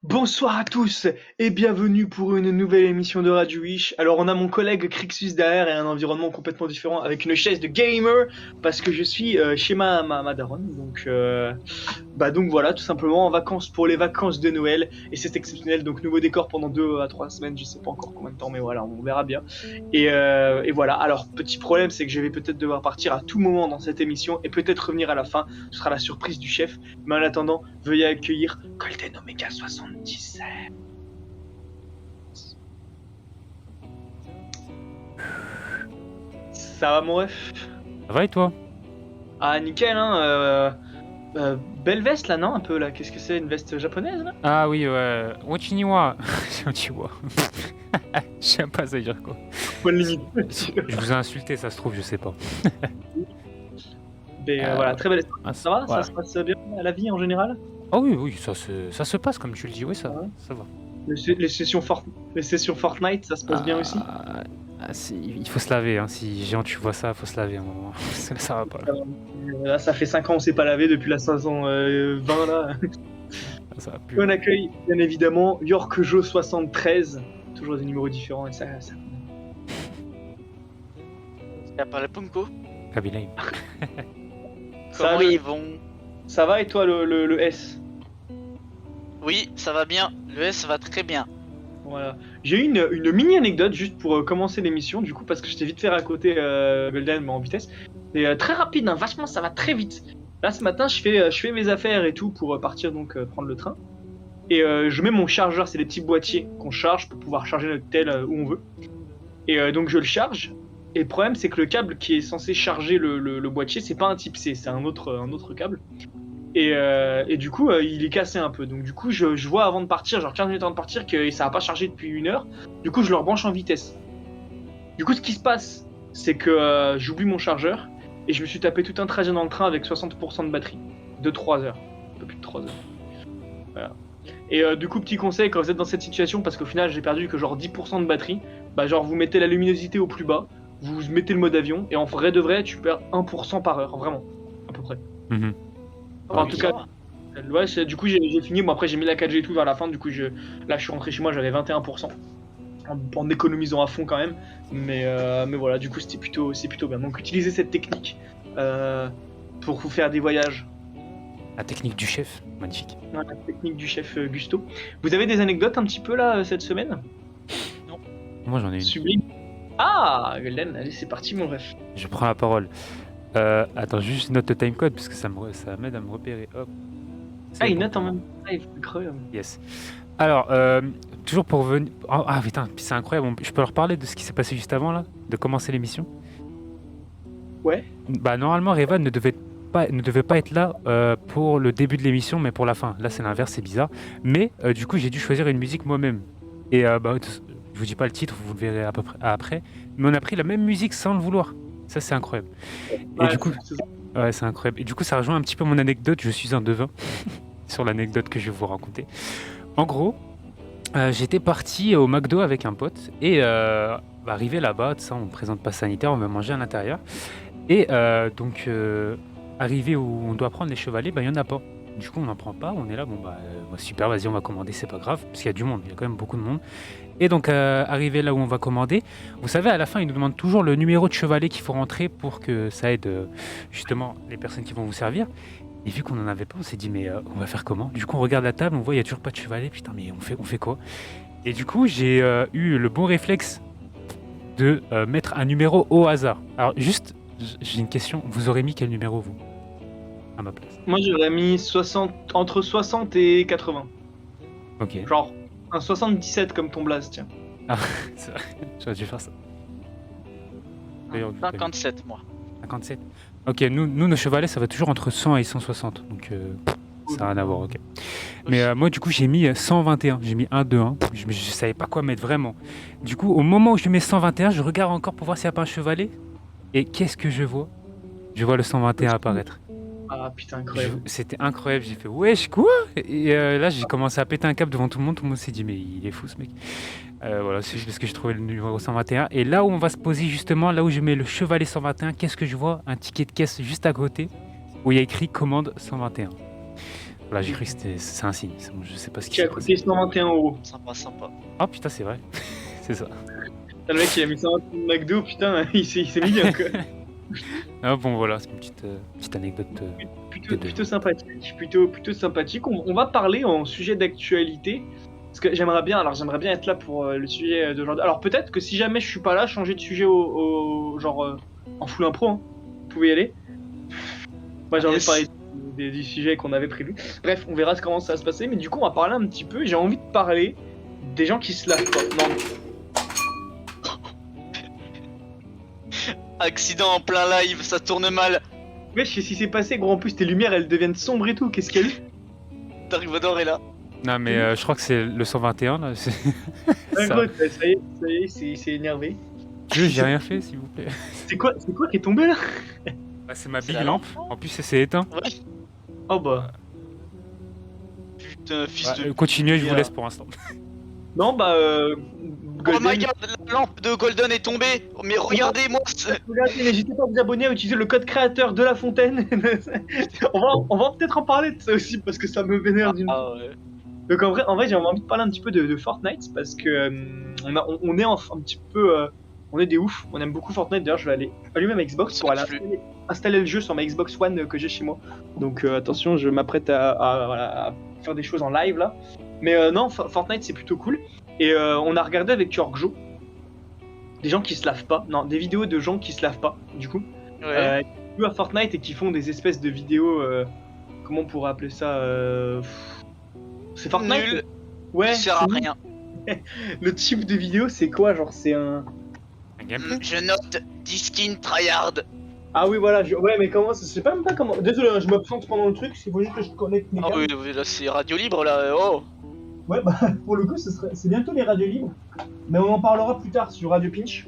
Bonsoir à tous et bienvenue pour une nouvelle émission de Radio Wish. Alors on a mon collègue Crixus derrière et un environnement complètement différent avec une chaise de gamer parce que je suis chez ma daronne. Donc voilà, tout simplement en vacances pour les vacances de Noël et c'est exceptionnel. Donc nouveau décor pendant 2 à 3 semaines, je sais pas encore combien de temps mais voilà, on verra bien. Et voilà, alors petit problème c'est que je vais peut-être devoir partir à tout moment dans cette émission et peut-être revenir à la fin. Ce sera la surprise du chef. Mais en attendant, veuillez accueillir Golden Omega 77. Ça va mon ref? Ça va et toi? Ah nickel hein belle veste là non un peu là, qu'est-ce que c'est, une veste japonaise là? Ah oui, ouais. Wachiniwa. Wachiniwa. Je sais pas ça veut dire quoi. Bonne limite. Je vous ai insulté, ça se trouve, je sais pas. Voilà, très belle. Ça va? voilà. Ça se passe bien à la vie en général? Ah oui, oui, ça se passe comme tu le dis, oui, ça va. Les sessions Fortnite, ça se passe bien aussi? Il faut se laver, hein. Si Jean, tu vois ça, il faut se laver un moment. Ça va pas. Là, ça fait 5 ans on s'est pas lavé depuis la saison 20 là. Ça va plus. On accueille bien évidemment Yorkjo 73, toujours des numéros différents et ça. Il a pas le Punko. Kabilaï. Comment ils vont? Ça va et toi le S? Oui, ça va bien. Le S va très bien. Voilà. J'ai eu une mini anecdote juste pour commencer l'émission, du coup, parce que je t'ai vite fait à côté Golden, mais en vitesse. C'est très rapide, hein, vachement, ça va très vite. Là, ce matin, je fais mes affaires et tout pour partir, donc prendre le train. Et je mets mon chargeur, c'est les petits boîtiers qu'on charge pour pouvoir charger notre tel où on veut. Et donc, je le charge. Et le problème, c'est que le câble qui est censé charger le boîtier, c'est pas un type C, c'est un autre câble. Et du coup, il est cassé un peu. Donc du coup, je vois avant de partir, genre 15 minutes avant de partir, que ça a pas chargé depuis 1 heure. Du coup, je le rebranche en vitesse. Du coup, ce qui se passe, c'est que j'oublie mon chargeur et je me suis tapé tout un trajet dans le train avec 60% de batterie. De 3 heures. Un peu plus de 3 heures. Voilà. Et du coup, petit conseil, quand vous êtes dans cette situation, parce qu'au final, j'ai perdu que genre 10% de batterie, bah genre vous mettez la luminosité au plus bas, vous mettez le mode avion, et en vrai de vrai, tu perds 1% par heure, vraiment, à peu près. Enfin, en tout cas, ouais, du coup j'ai fini. Bon, après j'ai mis la 4G et tout vers la fin. Du coup, là je suis rentré chez moi, j'avais 21% en économisant à fond quand même. Mais voilà, du coup c'est plutôt bien. Donc utilisez cette technique pour vous faire des voyages. La technique du chef, magnifique. Ouais, la technique du chef Gusto. Vous avez des anecdotes un petit peu là cette semaine? Non. Moi j'en ai une. Sublime. Ah, Golden, allez c'est parti mon ref. Je prends la parole. Attends, juste note le timecode parce que ça m'aide à me repérer. Hop. Ah, il note en même temps. Incroyable. Yes. Alors, toujours pour venir. Ah putain, c'est incroyable. Je peux leur parler de ce qui s'est passé juste avant là, de commencer l'émission. Ouais. Bah normalement, Revan ne devait pas être là pour le début de l'émission, mais pour la fin. Là, c'est l'inverse, c'est bizarre. Mais du coup, j'ai dû choisir une musique moi-même. Et je vous dis pas le titre, vous le verrez à peu près après. Mais on a pris la même musique sans le vouloir. Ça, c'est incroyable. Et du coup, ouais, c'est incroyable. Et du coup, ça rejoint un petit peu mon anecdote. Je suis un devin sur l'anecdote que je vais vous raconter. En gros, j'étais parti au McDo avec un pote et arrivé là-bas, ça, on présente pas sanitaire, on va manger à l'intérieur. Et arrivé où on doit prendre les chevalets, il y en a pas. Du coup, on n'en prend pas, on est là, super, vas-y, on va commander, c'est pas grave, parce qu'il y a du monde, il y a quand même beaucoup de monde. Et donc, arrivé là où on va commander, vous savez, à la fin, ils nous demandent toujours le numéro de chevalet qu'il faut rentrer pour que ça aide justement les personnes qui vont vous servir. Et vu qu'on n'en avait pas, on s'est dit, mais on va faire comment? Du coup, on regarde la table, on voit, il n'y a toujours pas de chevalet, putain, mais on fait quoi? Et du coup, j'ai eu le bon réflexe de mettre un numéro au hasard. Alors, juste, j'ai une question, vous aurez mis quel numéro, vous? À ma place. Moi j'aurais mis entre 60 et 80. Ok. Genre un 77 comme ton blaze, tiens. Ah, c'est vrai, j'aurais dû faire ça. D'ailleurs, 57 moi. 57. Ok, nous, nos chevalets, ça va toujours entre 100 et 160. Donc, ça n'a rien à voir, ok. Mais moi, du coup, j'ai mis 121. J'ai mis 1, 2, 1. Je savais pas quoi mettre vraiment. Du coup, au moment où je mets 121, je regarde encore pour voir s'il n'y a pas un chevalet. Et qu'est-ce que je vois? Je vois le 121 apparaître. Ah putain, incroyable. C'était incroyable. J'ai fait wesh, quoi? Et là, j'ai commencé à péter un câble devant tout le monde. Tout le monde s'est dit, mais il est fou ce mec. Voilà, c'est juste parce que j'ai trouvé le numéro 121. Et là où on va se poser justement, là où je mets le chevalet 121, qu'est-ce que je vois? Un ticket de caisse juste à côté où il y a écrit commande 121. Là, j'ai cru que c'est un signe. Je sais pas ce qui Qui a s'est passé. coûté 121 €. Sympa. Ah putain, c'est vrai. C'est ça. Le mec, il a mis 121 de McDo, putain, il s'est mis bien, quoi. Ah bon, voilà, c'est une petite anecdote. Plutôt sympathique. Plutôt sympathique. On va parler en sujet d'actualité. Parce que j'aimerais bien être là pour le sujet d'aujourd'hui. Alors peut-être que si jamais je suis pas là, changer de sujet genre en full impro. Hein. Vous pouvez y aller. Moi j'ai envie de parler du sujet qu'on avait prévu. Bref, on verra comment ça va se passer. Mais du coup, on va parler un petit peu. J'ai envie de parler des gens qui se lavent pas. Non. Accident en plein live, ça tourne mal. Wesh, qu'est-ce qui s'est passé, gros? En plus, tes lumières elles deviennent sombres et tout. Qu'est-ce qu'il y a eu? Dark est là. Non, mais je crois que c'est le 121 là. Ouais, gros, ça y est, c'est énervé. J'ai rien fait, s'il vous plaît. C'est quoi qui est tombé là? Bah, c'est ma C'est big la lampe. En plus, c'est éteint. Ouais. Oh bah. Putain, fils Ouais, de. continuez, je vous Yeah. laisse pour l'instant. Non, bah. Oh Golden, my god, la lampe de Golden est tombée. Oh, mais regardez-moi. regardez, n'hésitez pas à vous abonner, à utiliser le code créateur de La Fontaine. on va peut-être en parler de ça aussi parce que ça me vénère d'une. Ah ouais. Donc en vrai, j'ai envie de parler un petit peu de Fortnite parce que on est un petit peu. On est des oufs, on aime beaucoup Fortnite. D'ailleurs, je vais aller allumer ma Xbox pour aller installer le jeu sur ma Xbox One que j'ai chez moi. Donc attention, je m'apprête à faire des choses en live là. Mais non, Fortnite c'est plutôt cool. Et on a regardé avec Yorkjo des gens qui se lavent pas. Non, des vidéos de gens qui se lavent pas, du coup. Ouais. Qui jouent à Fortnite et qui font des espèces de vidéos. Comment on pourrait appeler ça C'est Fortnite. Nul. Ouais. Ça sert à c'est nul. rien. Le type de vidéo, c'est quoi? Genre, c'est un. Un gameplay. Je note 10 skins tryhard. Ah oui, voilà. Ouais, mais comment? Je sais pas même pas comment. Désolé, hein, je m'absente pendant le truc. Il faut juste que je connecte mes Ah câbles. oui, là c'est radio libre là. Oh. Ouais, bah pour le coup, c'est bientôt les radios libres. Mais on en parlera plus tard sur Radio Pinch.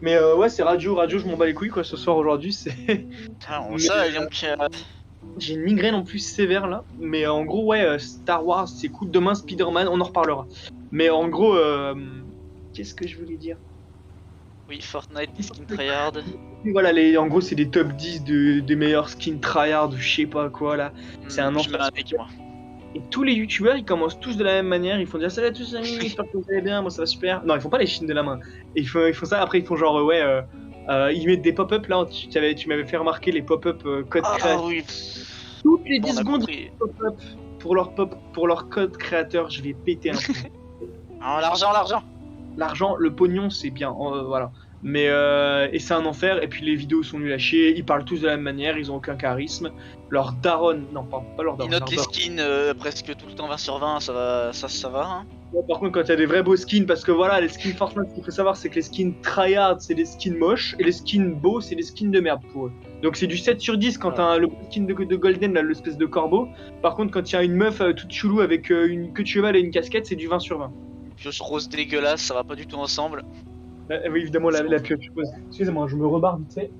Mais ouais, c'est radio, je m'en bats les couilles quoi. Ce soir aujourd'hui, c'est. Putain, on Mais, sait donc. J'ai une migraine en plus sévère là. Mais en gros, ouais, Star Wars, c'est cool. Demain, Spider-Man, on en reparlera. Mais en gros, qu'est-ce que je voulais dire? Oui, Fortnite, des skins tryhard. Voilà, en gros, c'est des top 10 des meilleurs skins tryhard ou je sais pas quoi là. C'est un Je enfer. mets un like, moi. Et tous les youtubeurs ils commencent tous de la même manière, ils font dire salut à tous les amis, j'espère que vous allez bien, moi ça va super. Non, ils font pas les chines de la main. Et ils font ça, après ils font genre ils mettent des pop-up là, tu m'avais fait remarquer les pop-up code Ah créateur. oui. Toutes les 10 On a secondes, compris. pop-up pour leur code créateur, je vais péter un peu. Ah, l'argent. L'argent, le pognon c'est bien, voilà. Mais et c'est un enfer, et puis les vidéos sont nulles à chier, ils parlent tous de la même manière, ils ont aucun charisme. Leur daronne, non pas leur Ils daronne. notent leur les daronne. skins presque tout le temps 20 sur 20, ça va. Hein. Ouais, par contre, quand il y a des vrais beaux skins, parce que voilà, les skins Fortnite, ce qu'il faut savoir, c'est que les skins tryhard, c'est des skins moches, et les skins beaux, c'est des skins de merde pour eux. Donc c'est du 7 sur 10 quand t'as le skin de Golden, là, l'espèce de corbeau. Par contre, quand il y a une meuf toute chelou avec une queue de cheval et une casquette, c'est du 20 sur 20. Pioche rose dégueulasse, ça va pas du tout ensemble. Oui, évidemment, la pioche. Excusez-moi, je me rebarre vite fait.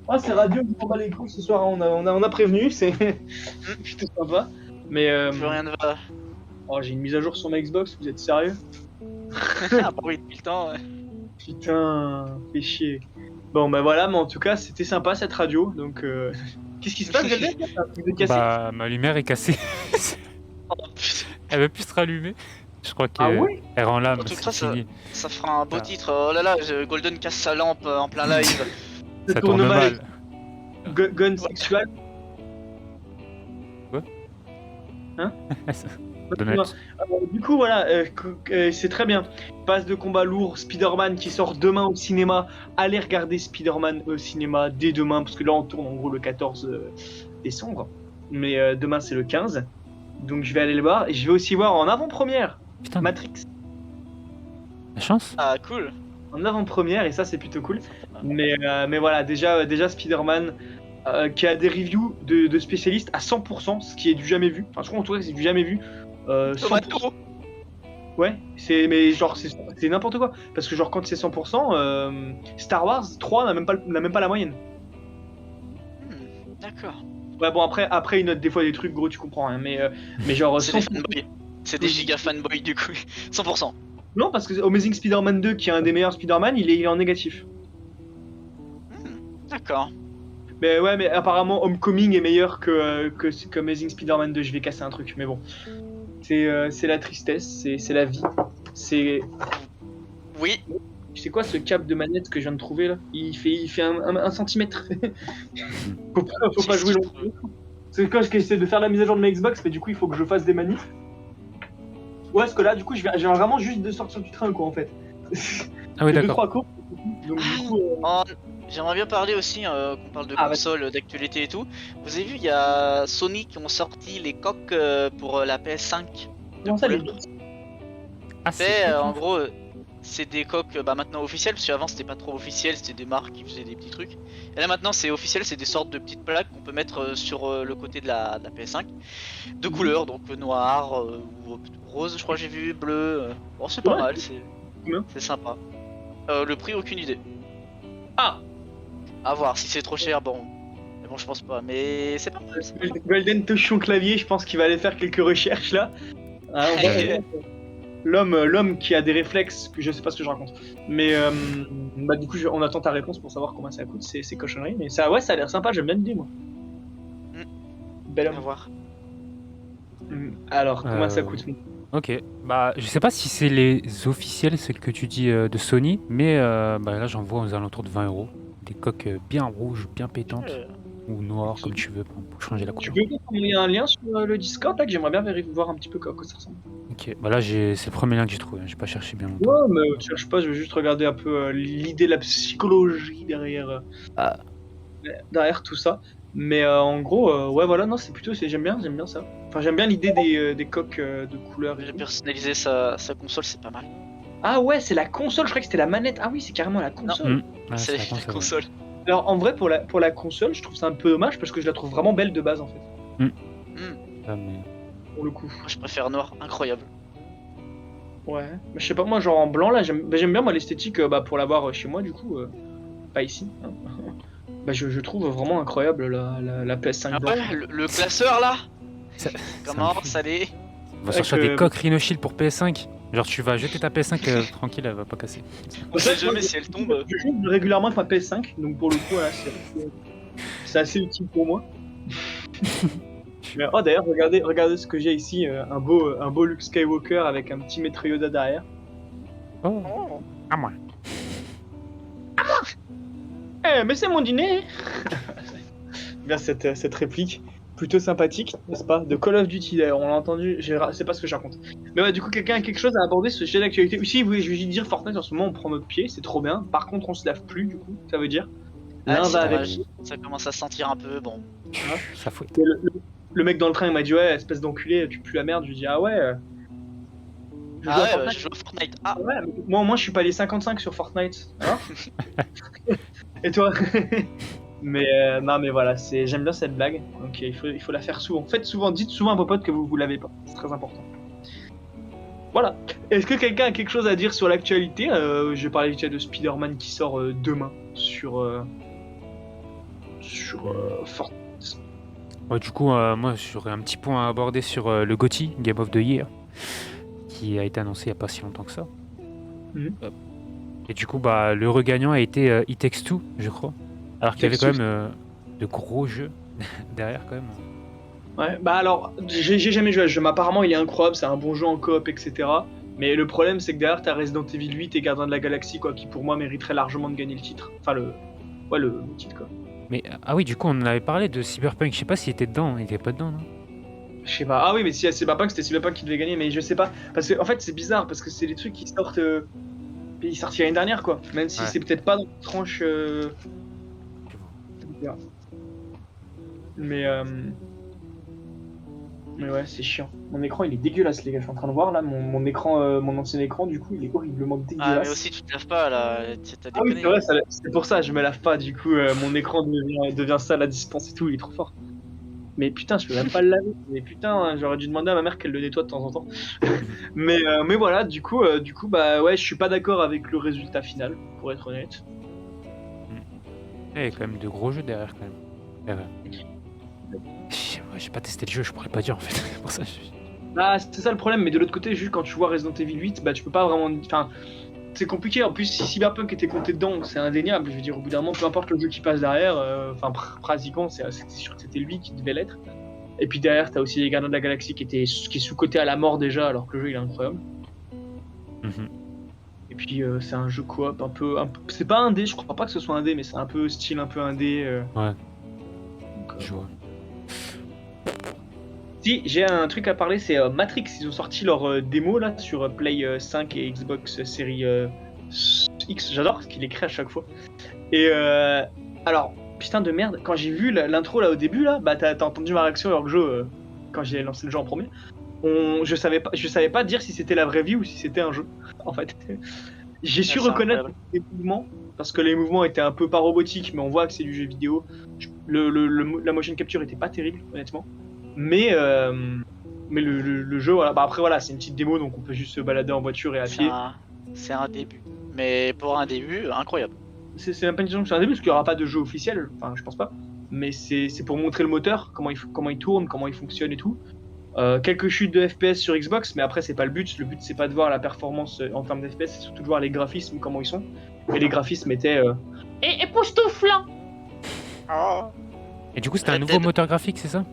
Ah, c'est radio, je m'en bats les couilles ce soir, on a prévenu, c'est plutôt sympa. Mais Plus rien ne va. oh, j'ai une mise à jour sur ma Xbox, vous êtes sérieux? Ah bah oui, depuis le temps, ouais. Putain, fait chier. Bon bah voilà, mais en tout cas c'était sympa cette radio, donc qu'est-ce qui se passe Golden? T'as un truc de cassé? Bah, ma lumière est cassée. Oh, putain. Elle veut plus se rallumer. Je crois Ah qu'elle ouais? rend l'âme. En tout c'est cas, fini. Ça fera un beau Ah. titre. Oh là là, Golden casse sa lampe en plein live. Ça tourne mal. Gun sexual. Donut. Du coup voilà, c'est très bien. Passe de combat lourd, Spider-Man qui sort demain au cinéma. Allez regarder Spider-Man au cinéma dès demain, parce que là on tourne en gros le 14 décembre. Mais demain c'est le 15. Donc je vais aller le voir. Et je vais aussi voir en avant-première Putain, Matrix. la chance. Ah, cool. En avant-première, et ça c'est plutôt cool. Mais voilà, déjà Spider-Man qui a des reviews de spécialistes à 100%, ce qui est du jamais vu. Enfin, je crois en tout cas que c'est du jamais vu. 100%. Tomato. Ouais, mais genre c'est n'importe quoi. Parce que genre quand c'est 100%, Star Wars 3 n'a même pas la moyenne. D'accord. Ouais, bon après ils notent des fois des trucs gros, tu comprends rien. Mais genre C'est des 100%. fanboys. C'est des giga fanboys du coup. 100%. Non, parce que Amazing Spider-Man 2, qui est un des meilleurs Spider-Man, il est en négatif. D'accord. Mais ouais, mais apparemment Homecoming est meilleur que Amazing Spider-Man 2. Je vais casser un truc, mais bon. C'est la tristesse, c'est la vie. C'est Oui, C'est quoi ce câble de manette que je viens de trouver là? Il fait un centimètre. faut pas jouer longtemps. C'est quand j'essaie de faire la mise à jour de ma Xbox, mais du coup il faut que je fasse des manifs. Ouais, parce que là du coup je viens vraiment juste de sortir du train quoi en fait. Ah oui, J'ai deux, d'accord. trois cours. Donc du coup. j'aimerais bien parler aussi, qu'on parle de Ah, consoles, d'actualité et tout. Vous avez vu, il y a Sony qui ont sorti les coques pour la PS5. Comment ça les couleur. Ah, C'est cool, en hein. gros, c'est des coques maintenant officielles, parce qu'avant c'était pas trop officiel, c'était des marques qui faisaient des petits trucs. Et là maintenant c'est officiel, c'est des sortes de petites plaques qu'on peut mettre sur le côté de la PS5. De couleurs, donc noir, ou rose je crois que j'ai vu, bleu. Bon c'est pas Ouais. mal, Combien c'est sympa. Le prix aucune idée. Ah, À voir, si c'est trop cher, bon. Mais bon je pense pas, mais c'est pas mal. Golden touche son clavier, je pense qu'il va aller faire quelques recherches là. Ah, L'homme qui a des réflexes, que je sais pas ce que je raconte. Mais bah, du coup, on attend ta réponse pour savoir combien ça coûte, ces cochonneries. Mais ça, ouais, ça a l'air sympa, j'aime bien l'idée, moi. Bel À homme. voir. Alors, combien ça Euh, coûte? Ok, bah je sais pas si c'est les officiels, celles que tu dis de Sony, mais bah, là j'en vois aux alentours de 20 euros. Des coques bien rouges, bien pétantes, Euh, ou noires comme tu veux pour changer la Tu couleur. peux m'envoyer un lien sur le Discord là, que j'aimerais bien voir un petit peu à quoi ça ressemble. Ok, bah là c'est le premier lien que j'ai trouvé, hein, j'ai pas cherché bien longtemps. Ouais, mais je cherche pas, je veux juste regarder un peu l'idée, la psychologie derrière tout ça. Mais en gros, ouais, voilà, non, c'est plutôt, j'aime bien ça. Enfin, j'aime bien l'idée des coques de couleurs. et J'ai tout. personnalisé sa console, c'est pas mal. Ah ouais, c'est la console, je croyais que c'était la manette. Ah oui, c'est carrément la console. Ah, c'est la la console, ouais. console. Alors en vrai, pour la console, je trouve ça un peu dommage parce que je la trouve vraiment belle de base en fait, Hmm. Ah, mais- pour le coup. Moi je préfère noir, incroyable. Ouais, mais je sais pas, moi, genre en blanc là, j'aime bien moi l'esthétique pour l'avoir chez moi du coup, pas ici. Hein. Bah, je trouve vraiment incroyable la PS5 Ah blanche. ouais, le classeur là Ça- Comment me fait- ça l'est On va sortir Avec, des coques Rhino Shield pour PS5. Genre tu vas jeter ta PS5 tranquille, elle va pas casser. On sait jamais si elle tombe. Je joue régulièrement avec ma PS5, donc pour le coup, là, c'est assez utile pour moi. Mais, oh d'ailleurs, regardez ce que j'ai ici, un beau Luke Skywalker avec un petit Maître Yoda derrière. Oh, Oh. à moi. Eh, mais c'est mon dîner. Bien cette réplique, plutôt sympathique, n'est-ce pas? De Call of Duty d'ailleurs, on l'a entendu, c'est pas ce que je raconte. Mais ouais, du coup, quelqu'un a quelque chose à aborder ce sujet d'actualité. Oui, si, oui, je vais juste dire Fortnite en ce moment, on prend notre pied, c'est trop bien. Par contre, on se lave plus, du coup, ça veut dire. Ah, L'un c'est va avec. dommage. Ça commence à sentir un peu, bon. Ça fouette. Et le mec dans le train, il m'a dit, ouais, espèce d'enculé, tu pues la merde. Je lui dis, ah ouais. Je joue Ah à ouais, Fortnite. je joue à Fortnite. Ah, Ouais, mais moi au moins je suis pas les 55 sur Fortnite. Hein. Et toi? Mais non, mais voilà, j'aime bien cette blague, donc il faut la faire souvent. Faites souvent, dites souvent à vos potes que vous l'avez pas, c'est très important. Voilà. Est-ce que quelqu'un a quelque chose à dire sur l'actualité? Je vais parler vite fait de Spider-Man qui sort demain sur Fortnite. Ouais, du coup, moi j'aurais un petit point à aborder sur le GOTY, Game of the Year, qui a été annoncé il n'y a pas si longtemps que ça. Mhm. Et du coup, bah, le regagnant a été It Takes Two, je crois. Alors qu'il y avait quand même de gros jeux derrière quand même. Ouais, bah alors, j'ai jamais joué à ce jeu, mais apparemment il est incroyable, c'est un bon jeu en coop, etc. Mais le problème c'est que derrière t'as Resident Evil 8 et Gardien de la Galaxie, quoi, qui pour moi mériterait largement de gagner le titre. Enfin, le titre, quoi. Mais ah oui, du coup, on en avait parlé de Cyberpunk. Je sais pas s'il était dedans. Il était pas dedans, non? Je sais pas. Ah oui, mais si c'est pas que c'était Cyberpunk qui devait gagner, mais je sais pas. Parce que en fait, c'est bizarre, parce que c'est des trucs qui sortent. Ils sortent l'année dernière, quoi. Même si Ouais. c'est peut-être pas dans la tranche. Mais. Mais ouais, c'est chiant. Mon écran il est dégueulasse, les gars. Je suis en train de voir là, mon écran, mon ancien écran, du coup, il est horriblement ah dégueulasse. mais aussi tu te laves pas là, t'as Ah oui, déconné. c'est vrai, c'est pour ça, je me lave pas, du coup, mon écran devient sale à distance et tout, il est trop fort. Mais putain, je peux même pas le laver. Mais putain, j'aurais dû demander à ma mère qu'elle le nettoie de temps en temps. mais voilà, du coup, bah ouais, je suis pas d'accord avec le résultat final, pour être honnête. Il y a quand même de gros jeux derrière quand même. J'ai pas testé le jeu, je pourrais pas dire en fait. C'est pour ça, Bah, c'est ça le problème, mais de l'autre côté, juste quand tu vois Resident Evil 8, bah tu peux pas vraiment. Enfin, c'est compliqué. En plus, si Cyberpunk était compté dedans, c'est indéniable. Je veux dire, au bout d'un moment, peu importe le jeu qui passe derrière, enfin, pratiquement, c'était sûr que c'était lui qui devait l'être. Et puis derrière, t'as aussi les Gardiens de la Galaxie qui est sous-coté à la mort déjà, alors que le jeu il est incroyable. Mhm. Et puis c'est un jeu coop un peu, c'est pas un dé, je crois pas que ce soit un dé, mais c'est un peu style un peu un dé. Ouais, Donc, je vois. Si, j'ai un truc à parler, c'est Matrix. Ils ont sorti leur démo là sur Play 5 et Xbox série X. J'adore ce qu'il écrit à chaque fois. Et alors, putain de merde, quand j'ai vu l'intro là au début là, bah t'as entendu ma réaction alors que quand j'ai lancé le jeu en premier. Je savais pas dire si c'était la vraie vie ou si c'était un jeu. En fait, j'ai su c'est reconnaître incroyable. les mouvements parce que les mouvements étaient un peu pas robotiques, mais on voit que c'est du jeu vidéo. La motion capture était pas terrible, honnêtement. Mais le jeu, voilà. Bah, après voilà, c'est une petite démo, donc on peut juste se balader en voiture et à pied. C'est un début. Mais pour un début, incroyable. C'est même pas une question que c'est un début, parce qu'il y aura pas de jeu officiel. Enfin, je pense pas. Mais c'est pour montrer le moteur, comment il tourne, comment il fonctionne et tout. Quelques chutes de FPS sur Xbox, mais après c'est pas le but. Le but c'est pas de voir la performance en termes d'FPS, c'est surtout de voir les graphismes, comment ils sont. Et les graphismes étaient époustouflants. Et du coup, c'était un Red nouveau Dead. moteur graphique, c'est ça?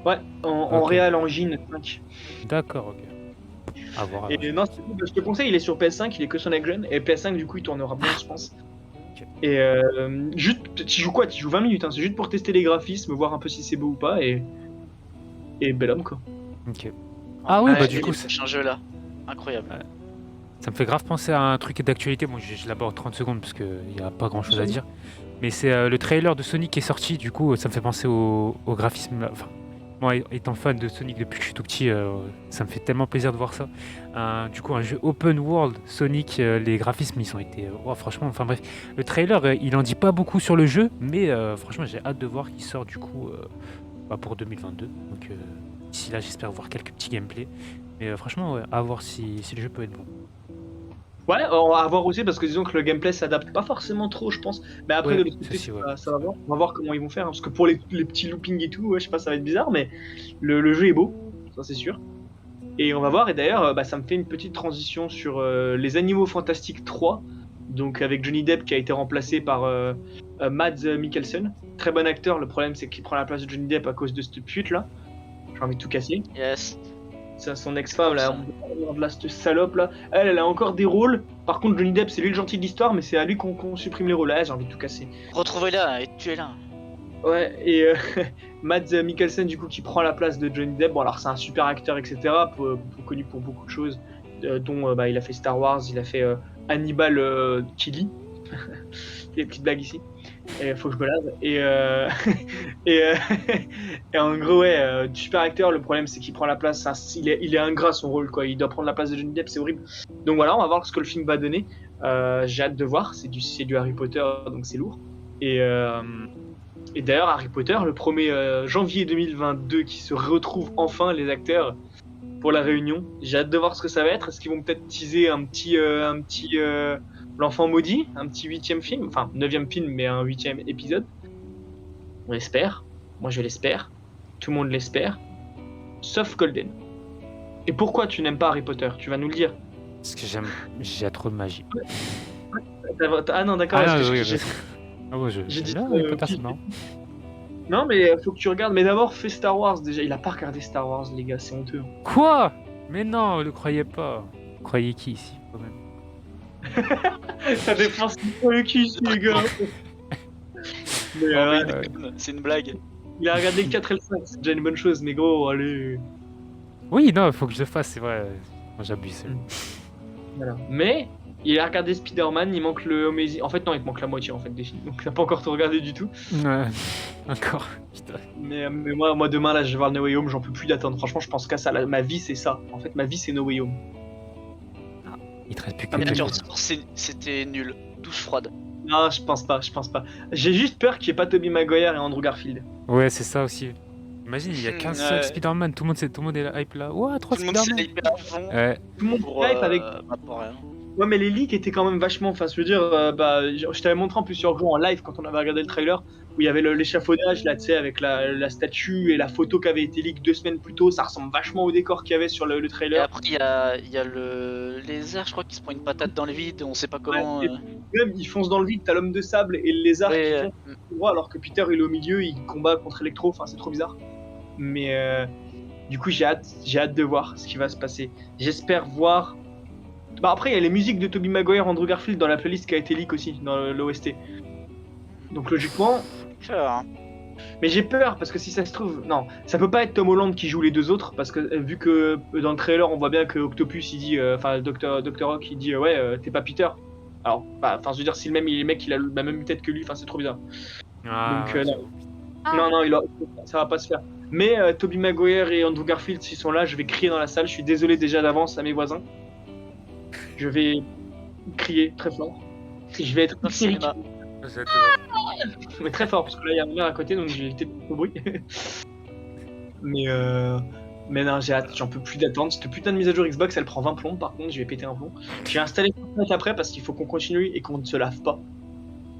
Ouais, en Ok. Real Engine 5. D'accord, ok. À voir. alors. Et non, je te conseille, il est sur PS5, il est que sur Next Gen, et PS5 du coup il tournera bien, je pense. Ok. Et juste, tu joues quoi? Tu joues 20 minutes, hein, c'est juste pour tester les graphismes, voir un peu si c'est beau ou pas, et bel homme quoi. Ok. Ah oui, Ouais, bah et du coup, le prochain jeu là. Incroyable. ça me fait grave penser à un truc d'actualité. Bon, je l'aborde 30 secondes parce qu'il n'y a pas grand chose à dire. Mais c'est le trailer de Sonic qui est sorti. Du coup, ça me fait penser au graphisme. Enfin, moi, étant fan de Sonic depuis que je suis tout petit, ça me fait tellement plaisir de voir ça. Du coup, un jeu open world Sonic, les graphismes, ils ont été. Oh, franchement, enfin bref. Le trailer, il en dit pas beaucoup sur le jeu. Mais franchement, j'ai hâte de voir qu'il sort du coup pour 2022. Donc d'ici là, j'espère voir quelques petits gameplays. Mais franchement, ouais, à voir si le jeu peut être bon. Ouais, on va voir aussi parce que disons que le gameplay s'adapte pas forcément trop, je pense. Mais après, Ouais, de l'autre côté, ceci, ouais. ça va voir. On va voir comment ils vont faire. Hein, parce que pour les petits loopings et tout, ouais, je sais pas, ça va être bizarre, mais le jeu est beau, ça c'est sûr. Et on va voir. Et d'ailleurs, ça me fait une petite transition sur Les Animaux Fantastiques 3. Donc avec Johnny Depp qui a été remplacé par Mads Mikkelsen. Très bon acteur. Le problème, c'est qu'il prend la place de Johnny Depp à cause de cette pute là. J'ai envie de tout casser. Yes. C'est son ex-femme là, de là, cette salope là. Elle a encore des rôles. Par contre, Johnny Depp, c'est lui le gentil de l'histoire, mais c'est à lui qu'on supprime les rôles. Là, j'ai envie de tout casser. Retrouvez-la et tuez-la. Ouais, et Mads Mikkelsen, du coup, qui prend la place de Johnny Depp. Bon, alors, c'est un super acteur, etc. Connu pour beaucoup de choses, dont il a fait Star Wars, il a fait Hannibal Chili. Les petites blagues ici. Et faut que je me lave. Et, et en gros, ouais, super acteur. Le problème, c'est qu'il prend la place. Il est ingrat son rôle, quoi. Il doit prendre la place de Johnny Depp, c'est horrible. Donc voilà, on va voir ce que le film va donner. J'ai hâte de voir. C'est du Harry Potter, donc c'est lourd. Et d'ailleurs, Harry Potter, le 1er janvier 2022, qui se retrouvent enfin les acteurs pour la réunion. J'ai hâte de voir ce que ça va être. Est-ce qu'ils vont peut-être teaser un petit L'Enfant Maudit, un petit 8e film, enfin 9e film, mais un 8e épisode. On l'espère. Moi, je l'espère. Tout le monde l'espère. Sauf Golden. Et pourquoi tu n'aimes pas Harry Potter? Tu vas nous le dire. Parce que j'ai trop de magie. Ah non, d'accord. Ah, parce non, que oui, j'ai- Ah ouais, J'ai dit, là, Harry Potter, c'est marrant. Non, mais faut que tu regardes. Mais d'abord, fais Star Wars déjà. Il a pas regardé Star Wars, les gars, c'est honteux. Quoi? Mais non, le croyez pas. Vous croyez qui ici, quand même? Ça défense le cul, les gars. Mais, Non, mais il ouais. déconne, c'est une blague. il a regardé le 4 et le 5, c'est déjà une bonne chose, mais gros, allez. Oui, non, il faut que je le fasse, c'est vrai. Moi, j'abuse. Voilà. Mais il a regardé Spider-Man, il manque le Amazing. En fait, non, il te manque la moitié en fait des films, donc il n'a pas encore tout regardé du tout. Ouais, encore. Putain. Mais moi demain là, je vais voir No Way Home, j'en peux plus d'attendre. Franchement, je pense qu'à ça, ma vie c'est ça. En fait, ma vie c'est No Way Home. Il te reste plus que La quelques miniature jours. c'était nul. Douche froide. Non, je pense pas. J'ai juste peur qu'il n'y ait pas Tobey Maguire et Andrew Garfield. Ouais, c'est ça aussi. Imagine, il y a qu'un seul Ouais. Spider-Man, tout le monde est là, hype là. Ouah, 3 Tout le monde s'est Spider-Man. hypé à fond Ouais, Tout le monde pour, hype avec. pour rien. Ouais, mais les leaks étaient quand même vachement. Enfin, je veux dire, je t'avais montré en plus sur Gros en live quand on avait regardé le trailer. où il y avait l'échafaudage là, tu sais, avec la statue et la photo qui avait été leak 2 semaines plus tôt. Ça ressemble vachement au décor qu'il y avait sur le Et trailer. après, il y a le lézard, je crois, qui se prend une patate dans le vide, on sait pas comment. Ouais, Même, il fonce dans le vide, t'as l'homme de sable et le lézard qui Ouais, fonce tout droit, alors que Peter il est au milieu, il combat contre Electro. Enfin, c'est trop bizarre. Mais du coup, j'ai hâte de voir ce qui va se passer. J'espère voir. Bah après, il y a les musiques de Tobey Maguire, Andrew Garfield dans la playlist qui a été leak aussi dans l'OST. Donc logiquement, Peur, hein. mais j'ai peur parce que si ça se trouve, non, ça peut pas être Tom Holland qui joue les deux autres parce que vu que dans le trailer on voit bien que Octopus il dit, enfin Dr. Rock il dit ouais t'es pas Peter. Alors, enfin je veux dire si le mec il a la même tête que lui, enfin c'est trop bizarre. Ah, Donc ouais, non, ça va pas se faire. Mais Tobey Maguire et Andrew Garfield s'ils sont là, je vais crier dans la salle. Je suis désolé déjà d'avance à mes voisins. Je vais crier très fort. Je vais être Dans le hystérique. cinéma. Mais très fort parce que là il y a ma mère à côté donc j'ai évité le bruit. mais non, j'ai hâte, j'en peux plus d'attendre. Cette putain de mise à jour Xbox elle prend 20 plombs par contre, je vais péter un plomb. J'ai installé Fortnite après parce qu'il faut qu'on continue et qu'on ne se lave pas.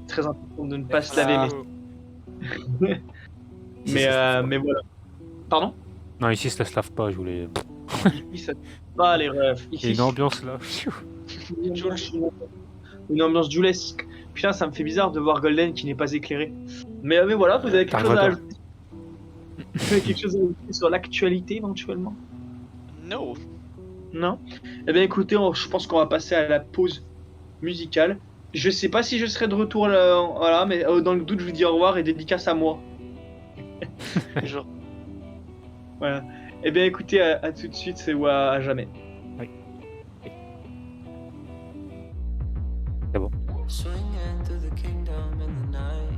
Très important de ne pas se laver. Mais voilà. Pardon? Non, ici, ça se lave pas, je voulais. Ici ça se pas les refs. Il y a une ambiance là. Une ambiance julesque. Putain, ça me fait bizarre de voir Golden qui n'est pas éclairé. Mais voilà, vous avez quelque chose à ajouter. Vous avez quelque chose à ajouter sur l'actualité éventuellement? No. Non? Eh bien écoutez, je pense qu'on va passer à la pause musicale. Je sais pas si je serai de retour là, voilà, mais dans le doute, je vous dis au revoir et dédicace à moi. Genre. Voilà. Eh bien écoutez, à tout de suite, ou à jamais. Swinging through the kingdom in the night.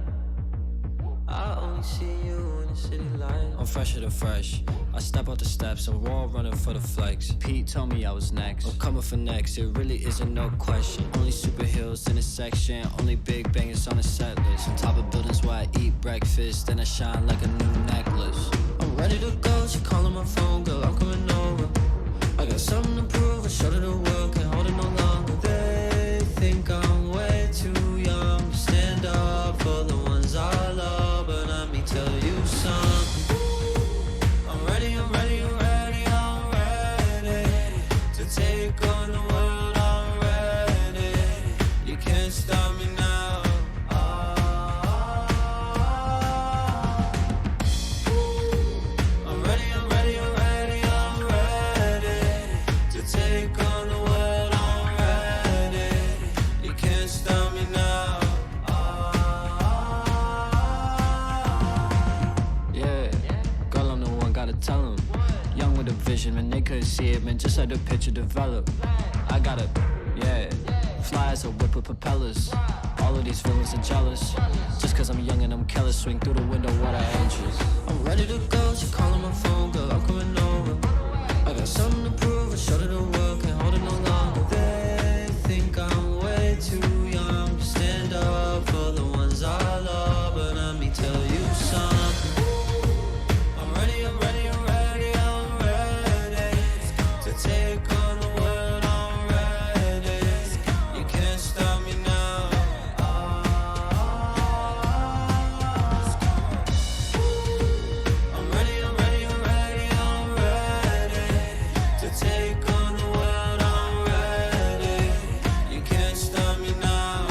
I only see you in the city light. I'm fresher than fresh. I step out the steps, I'm raw running for the flex. Pete told me I was next. I'm coming for next, it really isn't no question. Only superheroes in this section, only big bangers on the set list. On top of buildings where I eat breakfast, then I shine like a new necklace. I'm ready to go, she calling my phone, girl, I'm coming over. I got something to prove, I showed her the world, can't hold it no longer. They think I'm way too young to stand up for the ones I love, but let me tell you something. I'm ready, I'm ready, I'm ready, I'm ready to take on the world, I'm ready. You can't stop me now. I'm ready, I'm ready, I'm ready, I'm ready to take on the world, I'm ready. You can't stop me now. Yeah, girl, I'm the one, gotta tell 'em. Young with a vision, man, they couldn't see it, man, just let the picture develop. I gotta, yeah, fly as a whip with propellers. All of these villains are jealous. Just cause I'm young and I'm careless, swing through the window, what I interest. I'm ready to go, she calling my phone, girl, I'm coming over. I got something to prove, I showed her the world, can't hold it no longer. They think I'm way too young to stand up for the ones I love, but let me tell you something. I'm ready, I'm ready, I'm ready, I'm ready to take on the world, I'm ready. You can't stop me now. I'm ready, I'm ready, I'm ready, I'm ready to take on the world, I'm ready. You can't stop me now.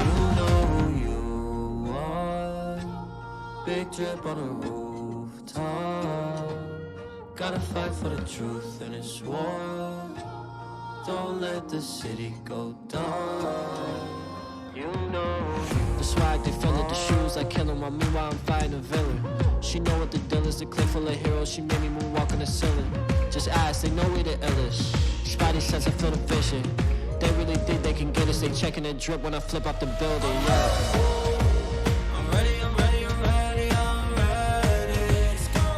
You know who you are. Big drip on a rooftop. Gotta fight for the truth in this war. Don't let the city go down. You know the swag, they feel it, the shoes I kill 'em. While meanwhile I'm fighting a villain. She know what the deal is, the clip full of heroes. She made me moonwalk on the ceiling. Just ask, they know we the illest. Spidey sense, I feel the vision. They really think they can get us. They checking the drip when I flip off the building. Yeah. I'm ready, I'm ready, I'm ready, I'm ready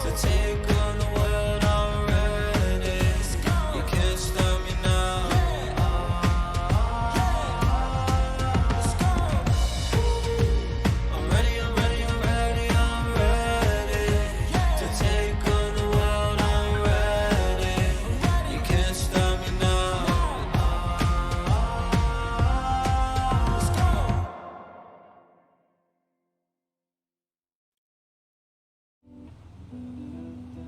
to take on the world, I'm ready. You can't stop me now. I'm ready, I'm ready, I'm ready, I'm ready to take on the world, I'm ready. You can't stop me now.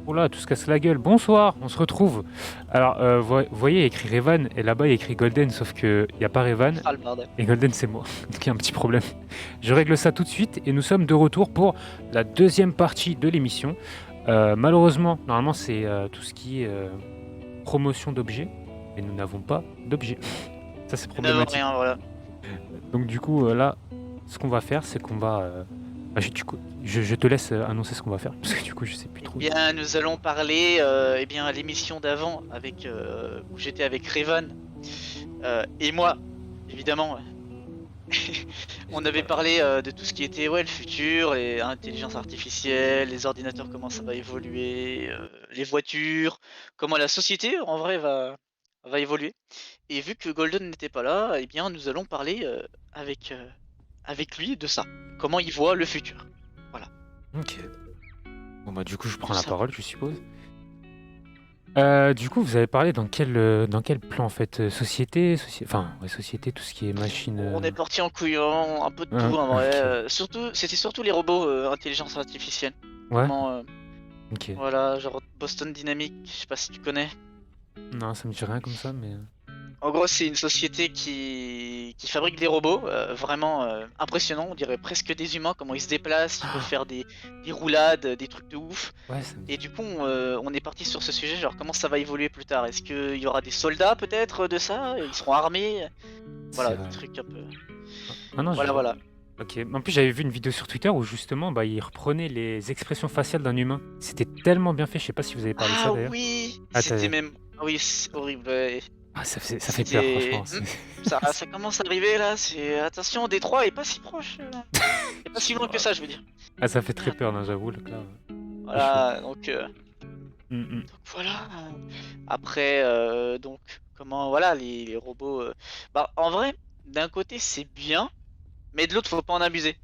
Oh là, tout se casse la gueule. Bonsoir, on se retrouve. Alors, vous voyez, il y a écrit Revan et là-bas il y a écrit Golden, sauf que il n'y a pas Revan Ah le bordel. et Golden c'est moi. Donc il y a un petit problème. Je règle ça tout de suite et nous sommes de retour pour la deuxième partie de l'émission. Malheureusement, normalement c'est tout ce qui est promotion d'objets, mais nous n'avons pas d'objets. Ça c'est Il n'y a problématique. rien, voilà. Donc du coup, là, ce qu'on va faire, c'est qu'on va... je te laisse annoncer ce qu'on va faire, parce que du coup, je sais plus trop. Eh bien, nous allons parler eh bien, à l'émission d'avant avec où j'étais avec Revan et moi, évidemment. On avait parlé de tout ce qui était le futur, et l'intelligence artificielle, les ordinateurs, comment ça va évoluer, les voitures, comment la société en vrai va évoluer. Et vu que Golden n'était pas là, eh bien nous allons parler avec lui de ça. Comment il voit le futur. Ok. Bon bah du coup, je prends Tout la ça. parole, je suppose. Du coup, vous avez parlé dans quel plan en fait enfin, ouais, société, tout ce qui est machine. On est parti en couillant, un peu de tout Ah, en vrai. ok. C'était surtout les robots intelligence artificielle. Ouais. Comment, Ok. voilà, genre Boston Dynamics, je sais pas si tu connais. Non, ça me dit rien comme ça, mais. En gros, c'est une société qui fabrique des robots vraiment impressionnants, on dirait presque des humains, comment ils se déplacent, ils peuvent faire des roulades, des trucs de ouf. Ouais, ça me dit. Et du coup, on est parti sur ce sujet, genre comment ça va évoluer plus tard. Est-ce qu'il y aura des soldats peut-être de ça? Ils seront armés? Voilà, C'est des vrai. trucs un peu. Ah non, Voilà, voilà. Ok. En plus, j'avais vu une vidéo sur Twitter où justement, bah, il reprenait les expressions faciales d'un humain. C'était tellement bien fait. Je sais pas si vous avez parlé de ça Ah d'ailleurs. oui, Ah, c'était même. Ah oui, c'est horrible. Ouais. Ah, ça fait peur, C'était. franchement. Ça commence à arriver là, c'est. Attention, Détroit est pas si proche. Là. Il est pas si loin que ça, je veux dire. Ah, ça fait très peur, non, j'avoue, là. Voilà, donc. Mm. Donc voilà. Après, donc, comment, voilà, les robots. Bah, en vrai, d'un côté, c'est bien, mais de l'autre, faut pas en abuser.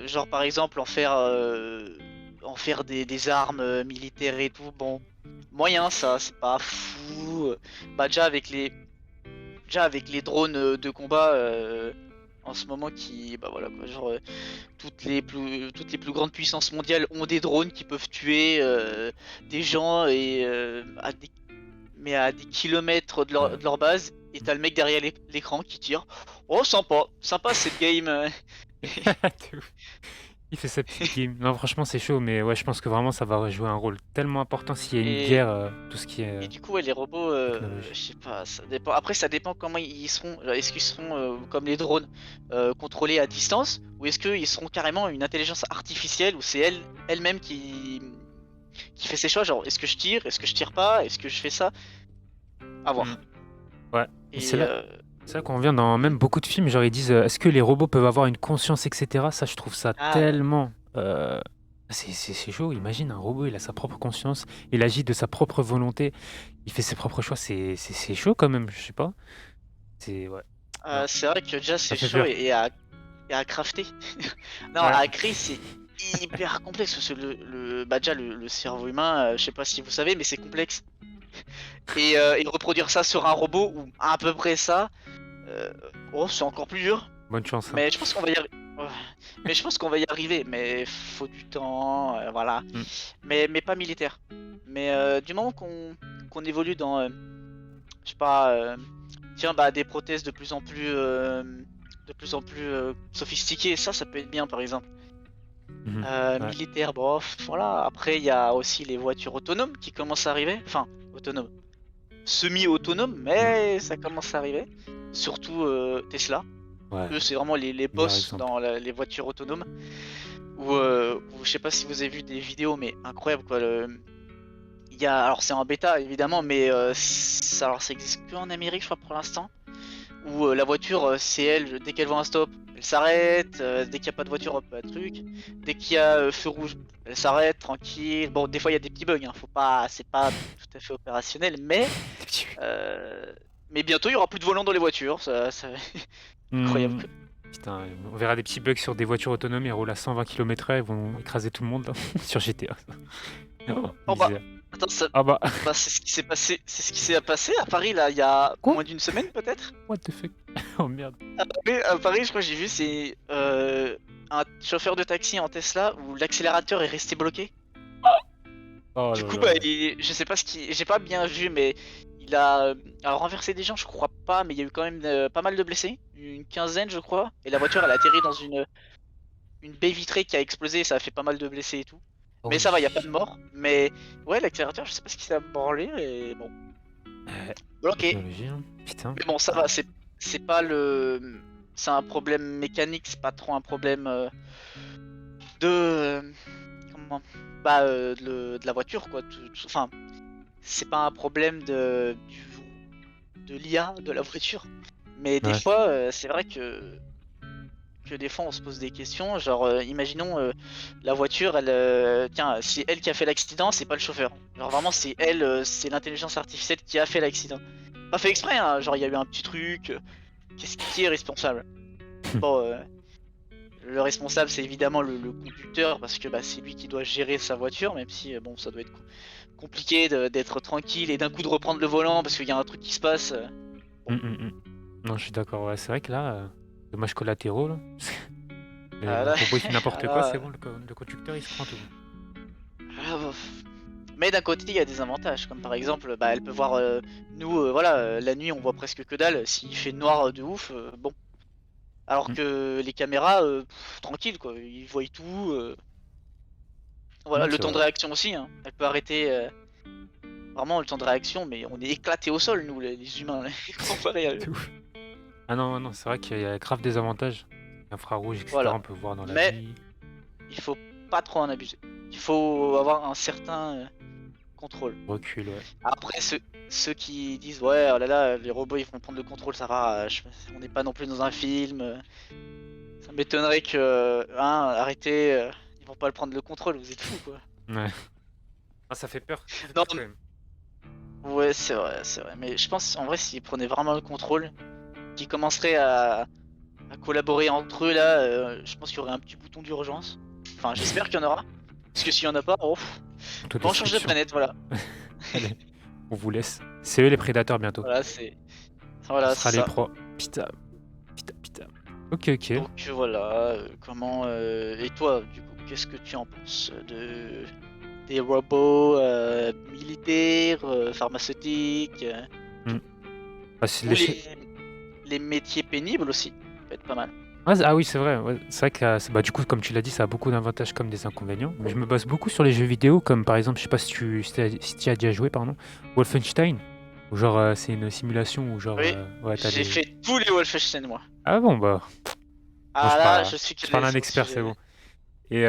Genre, par exemple, en faire des armes militaires et tout, bon, moyen, ça, c'est pas fou. Bah, déjà avec les drones de combat. En ce moment bah voilà quoi, genre toutes les plus grandes puissances mondiales ont des drones qui peuvent tuer des gens et mais à des kilomètres de leur base, et t'as le mec derrière l'écran qui tire. Oh sympa cette game. De ouf. Il fait sa petite game. Non, franchement, c'est chaud, mais ouais, je pense que vraiment ça va jouer un rôle tellement important s'il y a une Et- guerre, tout ce qui est. Et du coup, les robots, technologie. je sais pas, ça dépend. Après, ça dépend comment ils seront. Genre, est-ce qu'ils seront comme les drones, contrôlés à distance, ou est-ce qu'ils seront carrément une intelligence artificielle où c'est elle-même qui fait ses choix. Genre, est-ce que je tire, est-ce que je tire pas, est-ce que je fais ça? À voir. Ouais. Et c'est là- C'est ça qu'on revient dans même beaucoup de films, genre ils disent est-ce que les robots peuvent avoir une conscience, etc. Ça, je trouve ça Ah, tellement. C'est chaud. Imagine un robot, il a sa propre conscience, il agit de sa propre volonté, il fait ses propres choix. C'est chaud quand même, je sais pas. Ouais. Non. c'est vrai que déjà c'est fait chaud peur. et à crafter. Non, Ouais. à créer c'est hyper complexe parce que bah déjà le cerveau humain, je sais pas si vous savez, mais c'est complexe. Et reproduire ça sur un robot ou à peu près ça, c'est encore plus dur. Bonne chance. Hein. Mais je pense qu'on va y arriver. Mais je pense qu'on va y arriver, mais faut du temps, voilà. Mm. Mais pas militaire. Mais du moment qu'on évolue dans, je sais pas, tiens, bah des prothèses de plus en plus sophistiquées, ça peut être bien par exemple. Mhm. Ouais. Militaire, bof, voilà. Après, il y a aussi les voitures autonomes qui commencent à arriver. Enfin, autonomes. Semi-autonomes, mais ça commence à arriver. Surtout Tesla. Ouais. Eux, c'est vraiment les boss exemple. dans les voitures autonomes. Ou je sais pas si vous avez vu des vidéos, mais incroyable quoi. Alors c'est en bêta évidemment, mais ça existe que en Amérique, je crois pour l'instant. Où la voiture, c'est elle, dès qu'elle voit un stop, elle s'arrête. Dès qu'il n'y a pas de voiture, hop, pas de truc. Dès qu'il y a feu rouge, elle s'arrête, tranquille. Bon, des fois il y a des petits bugs, hein, c'est pas tout à fait opérationnel, mais bientôt il y aura plus de volants dans les voitures. Ça... Incroyable. Mhm. Putain, on verra des petits bugs sur des voitures autonomes, ils roulent à 120 km/h, ils vont écraser tout le monde là, sur GTA. Oh bah. Misère. Attends, Ah bah, bah, c'est ce qui s'est passé. C'est ce qui s'est passé à Paris là, il y a Quoi moins d'une semaine peut-être. what the fuck. Oh merde. À Paris, je crois que j'ai vu, c'est un chauffeur de taxi en Tesla où l'accélérateur est resté bloqué. Oh Du là coup, là. je sais pas ce qui. J'ai pas bien vu, mais il a. Alors, renversé des gens, je crois pas, mais il y a eu quand même pas mal de blessés. Une quinzaine, je crois. Et la voiture, elle a atterri dans une baie vitrée qui a explosé et ça a fait pas mal de blessés et tout. Oh Mais ça va, il y a pas oui. de mort. Mais ouais, l'accélérateur, je sais pas ce qui s'est branlé, et bon. Euh, Bloqué. Technologie, hein. Putain. Mais bon, ça va, c'est pas le. C'est un problème mécanique, c'est pas trop un problème de. Comment. Bah, de la voiture, quoi. Enfin, c'est pas un problème de l'IA de la voiture. Mais des Ouais. fois, c'est vrai que des fois on se pose des questions, genre imaginons la voiture, tiens, c'est elle qui a fait l'accident, c'est pas le chauffeur. Genre vraiment c'est elle, c'est l'intelligence artificielle qui a fait l'accident. Pas fait exprès, hein, genre il y a eu un petit truc, qu'est-ce qui est responsable? Bon, le responsable c'est évidemment le conducteur parce que bah, c'est lui qui doit gérer sa voiture, même si bon ça doit être compliqué d'être tranquille et d'un coup de reprendre le volant parce qu'il y a un truc qui se passe. Mm. Non, je suis d'accord. Ouais, c'est vrai que là, dommages collatéraux, là. Le Là, robot il fait n'importe quoi, là, c'est bon, le conducteur il se prend tout. bof. Mais d'un côté, il y a des avantages, comme par exemple, bah, elle peut voir nous, voilà, la nuit, on voit presque que dalle. S'il fait noir de ouf, bon. Alors Mm. que les caméras, tranquille, quoi, ils voient tout. Voilà, le C'est temps de vrai. réaction aussi, hein. Elle peut arrêter vraiment le temps de réaction, mais on est éclatés au sol, nous, les humains, là, comparé à eux. C'est ouf. Ah non, non, c'est vrai qu'il y a grave des avantages. Infrarouge, etc. Voilà. On peut voir dans la Mais vie. il faut pas trop en abuser. Il faut avoir un certain contrôle. Recul, ouais. Après, ceux qui disent ouais, oh là là, les robots ils vont prendre le contrôle, ça va, on n'est pas non plus dans un film. Ça m'étonnerait que, arrêtez, ils vont pas le prendre le contrôle, vous êtes fous quoi. Ouais. Ah, ça fait peur. Ça fait Non, peur quand même. ouais, c'est vrai. Mais je pense en vrai, s'ils prenaient vraiment le contrôle, qu'ils commenceraient à collaborer entre eux là, je pense qu'il y aurait un petit bouton d'urgence. Enfin, j'espère qu'il y en aura. Parce que s'il y en a pas, oh, on change de Autodestruction. planète, voilà. Allez, on vous laisse. C'est eux les prédateurs bientôt. Voilà, On Voilà, sera c'est les ça. proies. Pita. Pita. Ok, ok. Donc voilà, comment et toi du coup, qu'est-ce que tu en penses des robots militaires, pharmaceutiques Ah, c'est ou les métiers pénibles aussi, ça peut être pas mal. Ah oui, c'est vrai. Ouais. C'est vrai que bah, du coup, comme tu l'as dit, ça a beaucoup d'avantages comme des inconvénients. Mais je me base beaucoup sur les jeux vidéo, comme par exemple, je sais pas si tu as déjà joué, pardon, Wolfenstein. Où genre, c'est une simulation où genre, Oui, ouais, t'as j'ai des. fait tous les Wolfenstein moi. Ah bon, bah, moi Ah là, je suis je parle calé d'un sur le expert, c'est sujet. bon. Et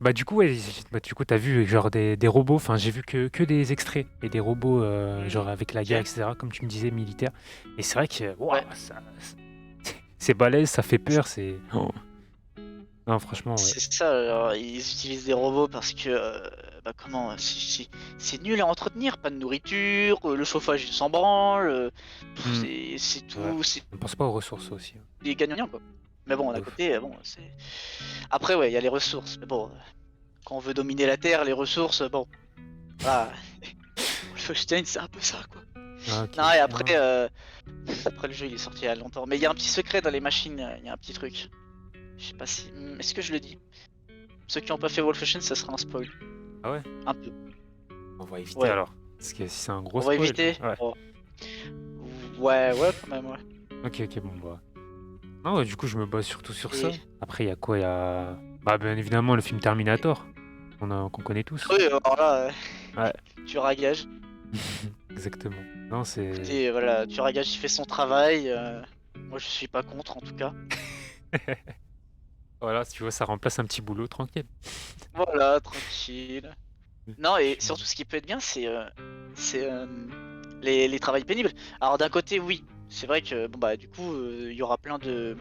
bah du coup, ouais, bah, du coup, t'as vu genre des robots. Enfin, j'ai vu que des extraits et des robots, genre avec la guerre, Ok. etc. Comme tu me disais, militaire. Et c'est vrai que, waouh, Ouais, c'est balèze, ça fait peur, c'est. Oh. Non, franchement, ouais. c'est ça. Alors, ils utilisent des robots parce que bah comment, c'est nul à entretenir, pas de nourriture, le chauffage il s'en branle, Hmm. c'est Ouais. tout, c'est On pense pas aux ressources aussi. des gagnants quoi. Mais bon, d'un De ouf. côté, bon, c'est. Après, ouais, il y a les ressources. Mais bon, quand on veut dominer la Terre, les ressources, bon. Voilà. Wolfenstein, c'est un peu ça, quoi. Ah, ok. Non, et Ah. après le jeu, il est sorti il y a longtemps. Mais il y a un petit secret dans les machines, il y a un petit truc. Je sais pas si. Est-ce que je le dis? Ceux qui ont pas fait Wolfenstein, ça sera un spoil. Ah ouais? Un peu. On va éviter Ouais. alors. Parce que si c'est un gros On va spoil. éviter. Ouais. Oh. Ouais, quand même, ouais. Ok, bon, bah. Non, ouais, du coup, je me base surtout sur ça. Et- Après, il y a quoi? Il y a. Bah, bien évidemment, le film Terminator. Qu'on connaît tous. Oui, alors là, Ouais. tueur à gage. Exactement. Non, c'est. Et voilà, tueur à gage, il fait son travail. Moi, je suis pas contre, en tout cas. Voilà, si tu vois, ça remplace un petit boulot tranquille. Voilà, tranquille. Non, et Puis- surtout, ce qui peut être bien, c'est les travails pénibles. Alors, d'un côté, oui, c'est vrai que, bon, bah, du coup, il y aura plein de.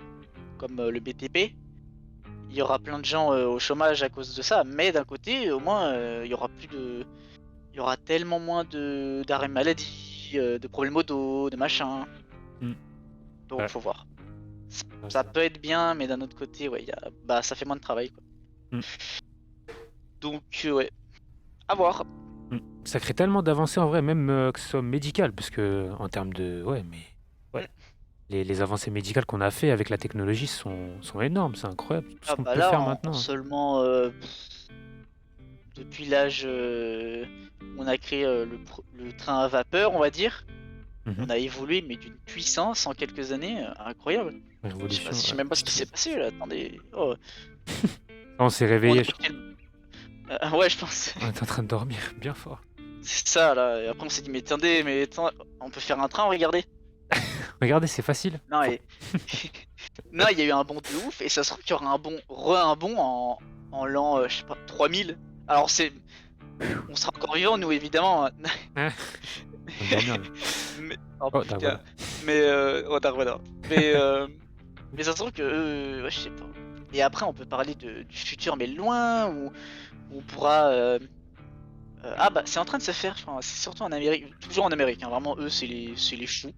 Comme le BTP, il y aura plein de gens au chômage à cause de ça, mais d'un côté, au moins, il y aura plus de. Il y aura tellement moins d'arrêts maladie, de problèmes au dos, de machin. Mm. Donc, Ouais. faut voir. Ouais, Ça c'est peut être bien, mais d'un autre côté, ouais, bah, ça fait moins de travail, quoi. Mm. Donc, ouais, à voir. Mm. Ça crée tellement d'avancées en vrai, même que ce soit médical, parce que en termes de. Ouais, mais. Ouais. Les avancées médicales qu'on a fait avec la technologie sont énormes, c'est incroyable. Tout ce Ah qu'on bah peut là, faire en maintenant. seulement depuis l'âge où on a créé le train à vapeur, on va dire. On a évolué, mais d'une puissance en quelques années incroyable. Révolution. Je sais même pas ce qui s'est passé là, attendez. Oh. On s'est réveillé, je crois. Ouais, je pense. On est en train de dormir bien fort. C'est ça là, et après on s'est dit, mais attendez, on peut faire un train, regardez. Regardez, c'est facile. Non, non, il y a eu un bond de ouf, et ça se trouve qu'il y aura un bond en l'an, je sais pas, 3000. Alors on sera encore vivants, nous, évidemment. On dort bien, là. Oh, Oh, putain. Dark Mais Dark. Mais ça se trouve que ouais, je sais pas. Et après on peut parler du futur mais loin où on pourra ah bah c'est en train de se faire, je crois. C'est surtout en Amérique, toujours en Amérique, hein. Vraiment eux c'est les fous.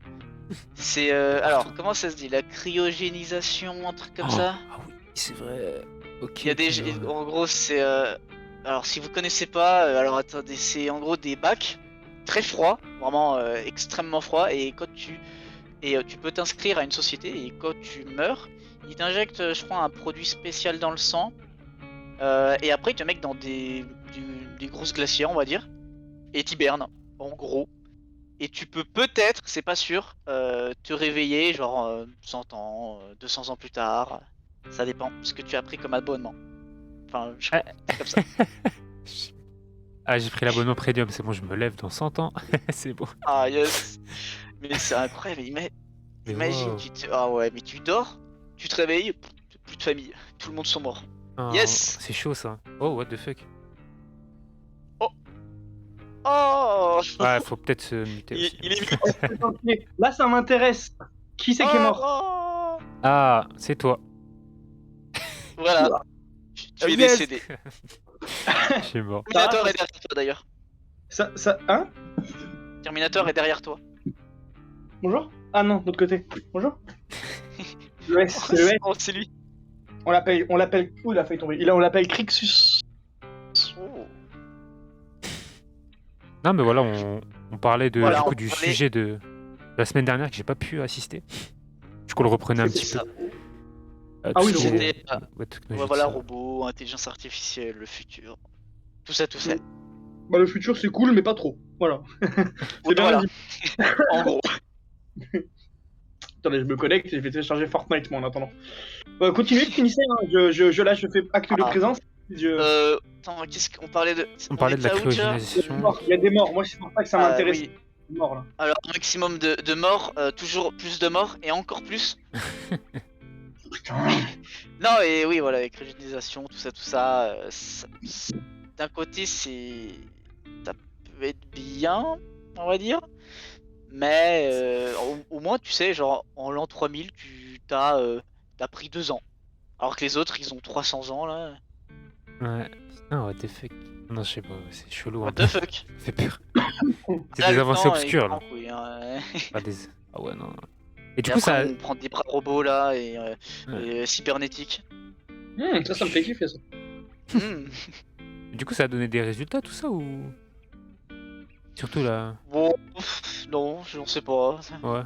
C'est alors comment ça se dit, la cryogénisation, un truc comme ça. Ah oui, c'est vrai. Ok. Il y a des en gros c'est alors si vous connaissez pas alors attendez, c'est en gros des bacs très froids, vraiment extrêmement froids, et tu peux t'inscrire à une société, et quand tu meurs, ils t'injectent je crois un produit spécial dans le sang, et après ils te mettent dans des grosses glacières on va dire, et t'hibernes en gros, et tu peux peut-être, c'est pas sûr, te réveiller genre 100 ans, 200 ans plus tard, ça dépend ce que tu as pris comme abonnement. Enfin je crois, c'est comme ça. Ah, j'ai pris l'abonnement Premium, c'est bon, je me lève dans 100 ans. C'est bon. Ah yes. Mais c'est incroyable, imagine, wow. Ah ouais, mais tu dors, tu te réveilles, plus de famille, tout le monde sont morts. Ah, Yes. C'est chaud ça. Oh, what the fuck. Oh Ouais, faut peut-être se muter aussi. il est Ok, là, ça m'intéresse. Qui c'est qui est mort? Oh Ah, c'est toi. Voilà, tu es Yes. décédé. Je suis mort. Terminator est derrière toi d'ailleurs. Hein? Terminator est derrière toi. Bonjour? Ah non, de l'autre côté. Bonjour? Le S, c'est le S. Oh, c'est lui. On l'appelle. Où il a failli tomber? On l'appelle Crixus. Oh. Non, mais voilà, on parlait Voilà, du coup on du parlait- sujet de la semaine dernière que j'ai pas pu assister. Du coup, on le reprenait un C'est petit ça. peu. Ah oui, tout ce qui donc est- c'était, ouais, technologie, Ouais, voilà, tout ça. robots, intelligence artificielle, le futur. Tout ça. Bah, le futur, c'est cool, mais pas trop. Voilà. C'est bien Voilà. dit. En gros. Attendez, je me connecte et je vais télécharger Fortnite, moi, en attendant. Continuez, finissez. Hein. Je fais acte de Ah. présence. Attends, qu'est-ce qu'on parlait de. On parlait de la était où, déjà cryogénisation. Il y a des morts. Moi, c'est pour ça que ça Ah, m'intéresse. oui. Les morts, là. Alors, maximum de morts, toujours plus de morts, et encore plus. Putain. Non, et oui, voilà, avec cryogénisation, tout ça, d'un côté, ça peut être bien, on va dire, mais au moins, tu sais, genre, en l'an 3000, t'as pris 2 ans, alors que les autres, ils ont 300 ans, là. Ouais. Putain, what the fuck. Non, je sais pas, c'est chelou. What Un the peu. fuck. Ça fait peur. C'est Là, des le avancées temps, obscures, il là. prend couille, hein. Pas des... Ah ouais, non. Et du Et coup, après, ça... on prend des bras robots, là, et Ouais. cybernétiques. Ça me fait kiffer, ça. Hmm. Du coup, ça a donné des résultats, tout ça, ou... Surtout là... Bon, non, je ne sais pas. Ouais,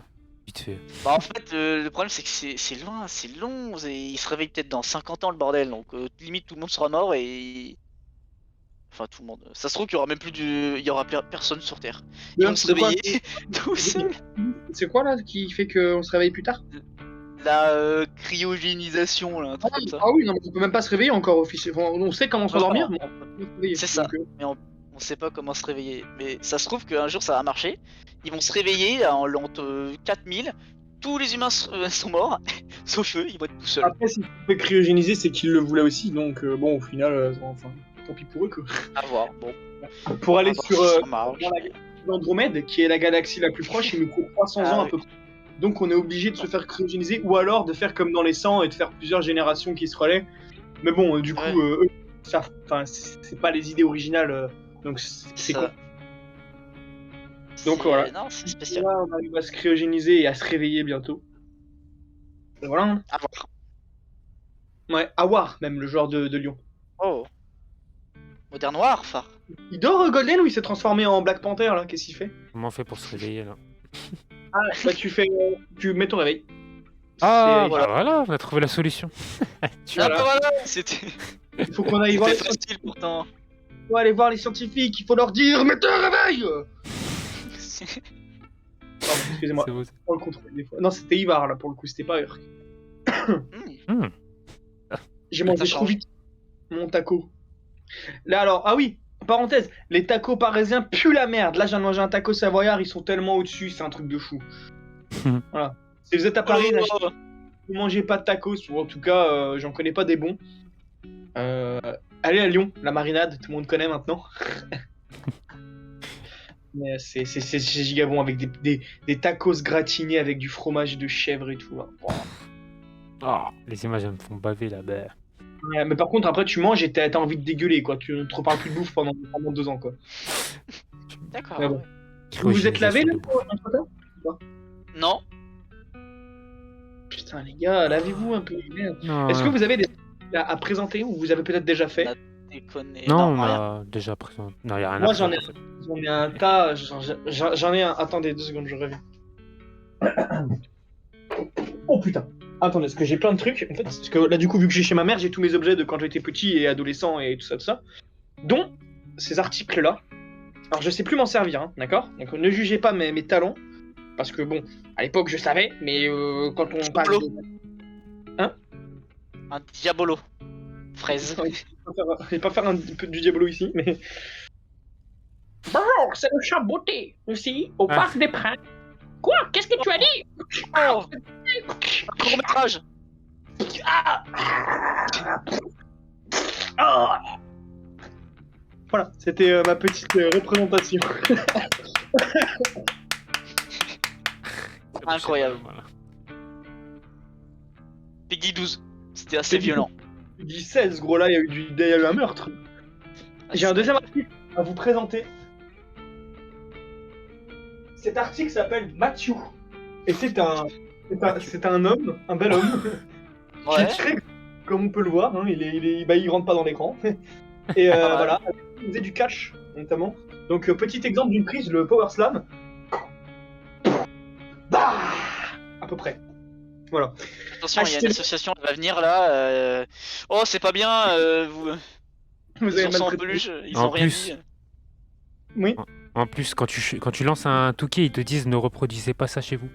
vite fait. Bah en fait le problème c'est que c'est loin, c'est long, il se réveille peut-être dans 50 ans le bordel, donc limite tout le monde sera mort et... Enfin tout le monde, ça se trouve qu'il y aura même plus il y aura personne sur Terre. Ils vont se C'est quoi, réveiller tout seuls. c'est quoi, là, qui fait qu'on se réveille plus tard? La cryogénisation là, un truc comme ça. Ah oui, non, mais on peut même pas se réveiller encore officiellement. On sait comment s'endormir, mais on peut pas se réveiller. C'est ça. Donc, Mais on sait pas comment se réveiller. Mais ça se trouve qu'un jour ça va marcher, ils vont se réveiller en l'an 4000, tous les humains sont morts, sauf eux, ils vont être tout seuls. Après, si tu peux cryogéniser, c'est qu'ils le voulaient aussi. Donc, bon, au final, enfin, tant pis pour eux, quoi. À voir, bon. Pour aller À voir sur si ça marche. dans la galaxie d'Andromède, qui est la galaxie la plus proche, il nous faut 300 Ah ans à oui. peu près. Donc, on est obligé de se faire cryogéniser, ou alors de faire comme dans les 100 et de faire plusieurs générations qui se relaient. Mais bon, du coup, Ouais. eux, c'est pas les idées originales, donc c'est Ça. con. Donc, voilà. Non, c'est spécial. Là, on arrive à se cryogéniser et à se réveiller bientôt. Et voilà. Hein. À voir. Ouais, Awar, même, le joueur de Lyon. Oh. Modern Warfare. Il dort, Golden, ou il s'est transformé en Black Panther, là? Qu'est-ce qu'il fait? Comment on fait pour se réveiller, là? Ah, bah, tu mets ton réveil. Ah, C'est- bah voilà, on a trouvé la solution. Ah Voilà. bah voilà, c'était Il faut qu'on aille voir. facile pourtant. faut aller voir les scientifiques, il faut leur dire mettez un réveil. Pardon, excusez-moi, C'est beau. pour le contrôle des fois. Non, c'était Ivar là pour le coup, c'était pas Urk. Hmm. J'ai mangé Ça trop change. vite mon taco. Là alors, ah oui, parenthèse, les tacos parisiens puent la merde. Là, j'ai mangé un taco savoyard, ils sont tellement au-dessus, c'est un truc de fou. Voilà. Si vous êtes à Paris, Oh, ne mangez pas de tacos, ou en tout cas, j'en connais pas des bons. Allez à Lyon, la marinade, tout le monde connaît maintenant. Mais c'est giga bon avec des tacos gratinés avec du fromage de chèvre et tout. Là. Ah, les images elles me font baver là. Bah. Ouais, mais par contre, après, tu manges et t'as envie de dégueuler, quoi. Tu ne te reparles plus de bouffe pendant 2 ans, quoi. D'accord. Ouais, bon. Je Vous vous êtes lavé, là, l'hygiénisation de bouffe. entre-temps ? Non. Putain, les gars, lavez-vous un peu. Merde. Non, Est-ce que vous avez des à présenter ou vous avez peut-être déjà fait? Déconner. non, on rien. a déjà présenté. Non, y a rien Moi, à j'en ai- présenter, en fait. J'en ai un tas, j'en ai un. Attendez 2 secondes, je reviens. Oh putain. Attendez, parce que j'ai plein de trucs. En fait, parce que là, du coup, vu que j'ai chez ma mère, j'ai tous mes objets de quand j'étais petit et adolescent et tout ça, dont ces articles-là. Alors, je sais plus m'en servir, hein, d'accord? Donc, ne jugez pas mes talents, parce que bon, à l'époque, je savais, mais quand on passe. Diabolo. Un diabolo. Fraise. Je vais pas faire un peu du diabolo ici, mais. Bonjour, c'est le chat beauté, ici, au Ah. Parc des Princes. Quoi? Qu'est-ce que tu as dit? Oh, un court métrage. Ah. Voilà, c'était ma petite représentation. Incroyable. Voilà. Peggy 12. C'était assez Peggy violent. Je dis 16, gros, là, il y a eu un meurtre. J'ai un deuxième article à vous présenter. Cet article s'appelle Matthew. Et c'est un homme, un bel homme, qui est Ouais. très, comme on peut le voir, hein, il rentre pas dans l'écran. Et voilà, il faisait du catch, notamment. Donc, petit exemple d'une prise, le Power Slam. Bah à peu près. Voilà. Attention, il y a une association qui va venir là. Oh, c'est pas bien. Vous Ils avez ont sans maltraité. peluche. Ils En ont rien plus. dit. Oui, En plus, quand tu lances un Touquet, ils te disent ne reproduisez pas ça chez vous.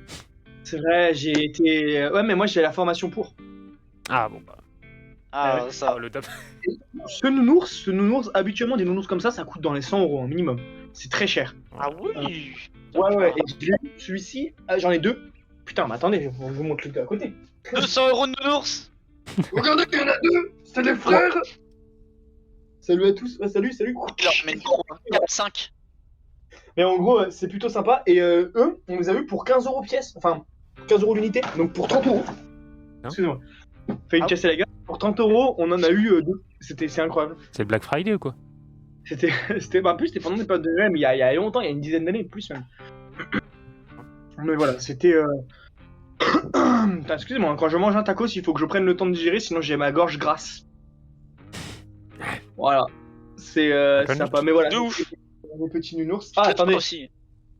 c'est vrai, j'ai été. Ouais, mais moi j'ai la formation pour. Ah bon, bah. Ah, ouais. ça. Le top. Ce nounours, habituellement des nounours comme ça coûte dans les 100 € minimum. C'est très cher. Ah oui. Ouais, et celui-ci, j'en ai 2. Putain, mais attendez, je vous montre le gars à côté. 200 € de nounours. Regardez, il y en a 2, c'est des frères. Salut à tous, salut. Il leur met une croix. 4-5. Mais en gros, c'est plutôt sympa. Et eux, on les a eu pour 15 € pièce. Enfin, 15 € l'unité. Donc pour 30 €. Non. Excusez-moi. Fait une Ah. casser la gueule. Pour 30 €, on en a eu 2. C'est incroyable. C'est le Black Friday ou quoi? En plus, c'était pendant des périodes de Noël, mais il y a longtemps, il y a une dizaine d'années, plus même. Mais voilà, c'était. Putain, excusez-moi, quand je mange un tacos, il faut que je prenne le temps de digérer, sinon j'ai ma gorge grasse. Voilà. C'est sympa, mais voilà. De ouf. Les petits nounours. Ah, attendez, Aussi.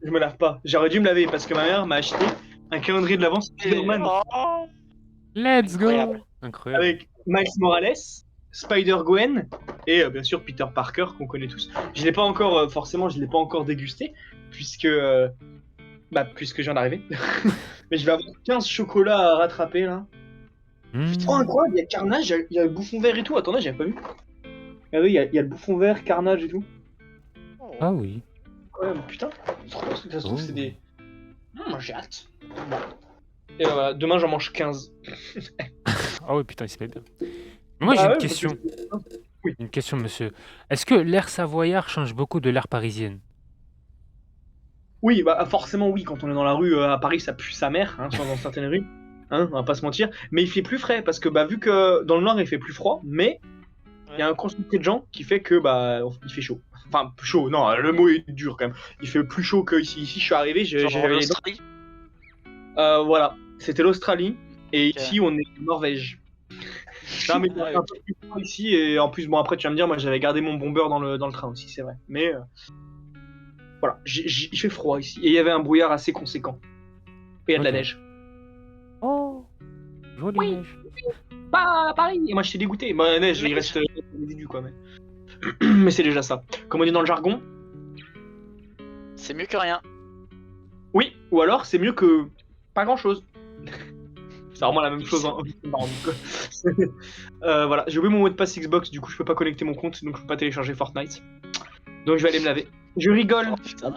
je me lave pas. J'aurais dû me laver parce que ma mère m'a acheté un calendrier de l'avance Spider-Man Oh. Let's go! Incroyable. Incroyable. avec Miles Morales, Spider-Gwen et bien sûr Peter Parker qu'on connaît tous. Je l'ai pas encore, forcément, je l'ai pas encore dégusté puisque je viens d'arriver. Mais je vais avoir 15 chocolats à rattraper là. Mmh. Oh incroyable, il y a Carnage, il y a le bouffon vert et tout. Attendez, j'avais pas vu. Ah oui, il y a le bouffon vert, Carnage et tout. Ah oui. Ouais, mais putain, c'est trop bien ce que ça se trouve, Oh. c'est des. Moi j'ai hâte. Bon. Et voilà, demain j'en mange 15. Ah oui, putain, il se met bien. Moi, j'ai Ah une ouais, question. parce que- Une question, monsieur. Est-ce que l'air savoyard change beaucoup de l'air parisienne? Oui, bah forcément oui, quand on est dans la rue à Paris, ça pue sa mère, hein, dans certaines rues, hein, on va pas se mentir. Mais il fait plus frais parce que vu que dans le nord il fait plus froid, mais il y a un concentré de gens qui fait que il fait chaud. Enfin chaud, non, le mot est dur quand même. Il fait plus chaud que ici. Ici je suis arrivé, j'ai Genre réveillé les dents. l'Australie. Voilà, c'était l'Australie et Ok. ici on est en Norvège. Non mais il fait un peu plus froid ici et en plus bon après tu vas me dire moi j'avais gardé mon bomber dans le train aussi c'est vrai. Mais voilà, il fait froid ici et il y avait un brouillard assez conséquent. Et il y a de la Ok. neige. Oh! Jolie Oui. neige. Pas à Paris. Et moi, je t'ai dégoûté. Bah, la neige, il Neige. reste des résidus, quoi. Mais... Mais c'est déjà ça. Comme on dit dans le jargon, C'est mieux que rien. oui, ou alors c'est mieux que pas grand chose. C'est vraiment la même chose. Hein. Non, donc, voilà, j'ai oublié mon mot de passe Xbox, du coup je peux pas connecter mon compte, donc je peux pas télécharger Fortnite. Donc je vais aller me laver. Je rigole. Oh putain.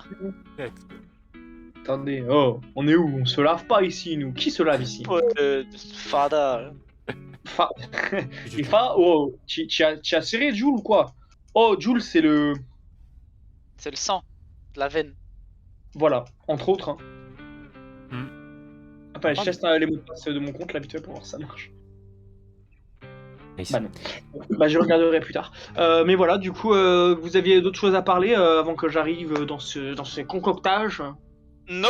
Attendez, oh, on est où? On se lave pas ici, nous. Qui se lave ici? Fada. Fa... Et Fa, oh, tu as serré Jules ou quoi? Oh, Jules, c'est le... C'est le sang. La veine. Voilà, entre autres. Hein. Hmm. Attends, je teste les mots de passe de mon compte, l'habituel, pour voir si ça marche. Nice. Bah non. Bah je regarderai plus tard. Mais voilà, du coup, vous aviez d'autres choses à parler avant que j'arrive dans ces concoctages? Non.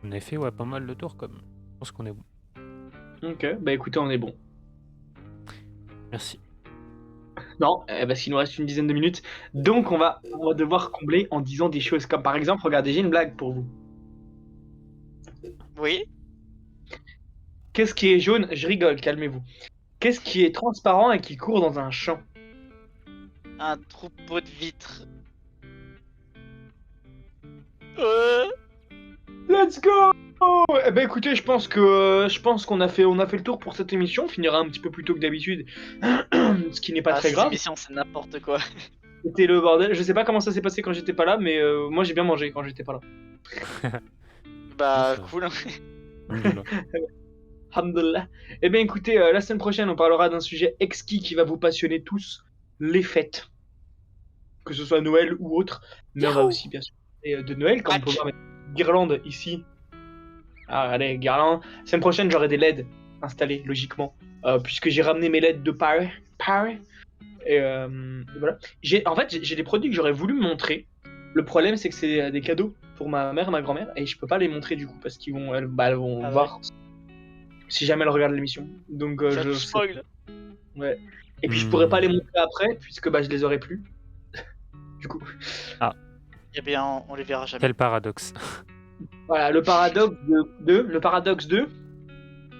On a fait ouais, pas mal de tours comme. Je pense qu'on est bon. Ok, bah écoutez, on est bon. Merci. Non, parce qu'il nous reste une dizaine de minutes. Donc on va devoir combler en disant des choses comme par exemple, regardez, j'ai une blague pour vous. Oui. Qu'est-ce qui est jaune? Je rigole, calmez-vous. Qu'est-ce qui est transparent et qui court dans un champ? Un troupeau de vitres. Let's go! Eh ben écoutez, je pense qu'on a fait le tour pour cette émission. On finira un petit peu plus tôt que d'habitude, ce qui n'est pas très cette grave. émission, c'est n'importe quoi. C'était le bordel. Je sais pas comment ça s'est passé quand j'étais pas là, mais moi j'ai bien mangé quand j'étais pas là. Bah, Ça. cool. Alhamdoulilah. Alhamdoulilah. Eh bien écoutez, la semaine prochaine, on parlera d'un sujet exquis qui va vous passionner tous, les fêtes. Que ce soit Noël ou autre. Mais on va Yahoo! aussi bien sûr parler de Noël, comme on peut Pâques. voir avec guirlande ici. Ah, allez, guirlande. La semaine prochaine, j'aurai des LED installés, logiquement. Puisque j'ai ramené mes LED de Paris. Et voilà. En fait, j'ai des produits que j'aurais voulu me montrer. Le problème, c'est que c'est des cadeaux pour ma mère et ma grand-mère. Et je peux pas les montrer du coup, parce elles vont Ah voir si jamais elles regardent l'émission. Donc, Ça je te spoil. Ouais. Et puis, je pourrais pas les montrer après, puisque je les aurai plus. Du coup. Eh bien, on les verra jamais. Quel paradoxe. Voilà, le paradoxe le paradoxe de...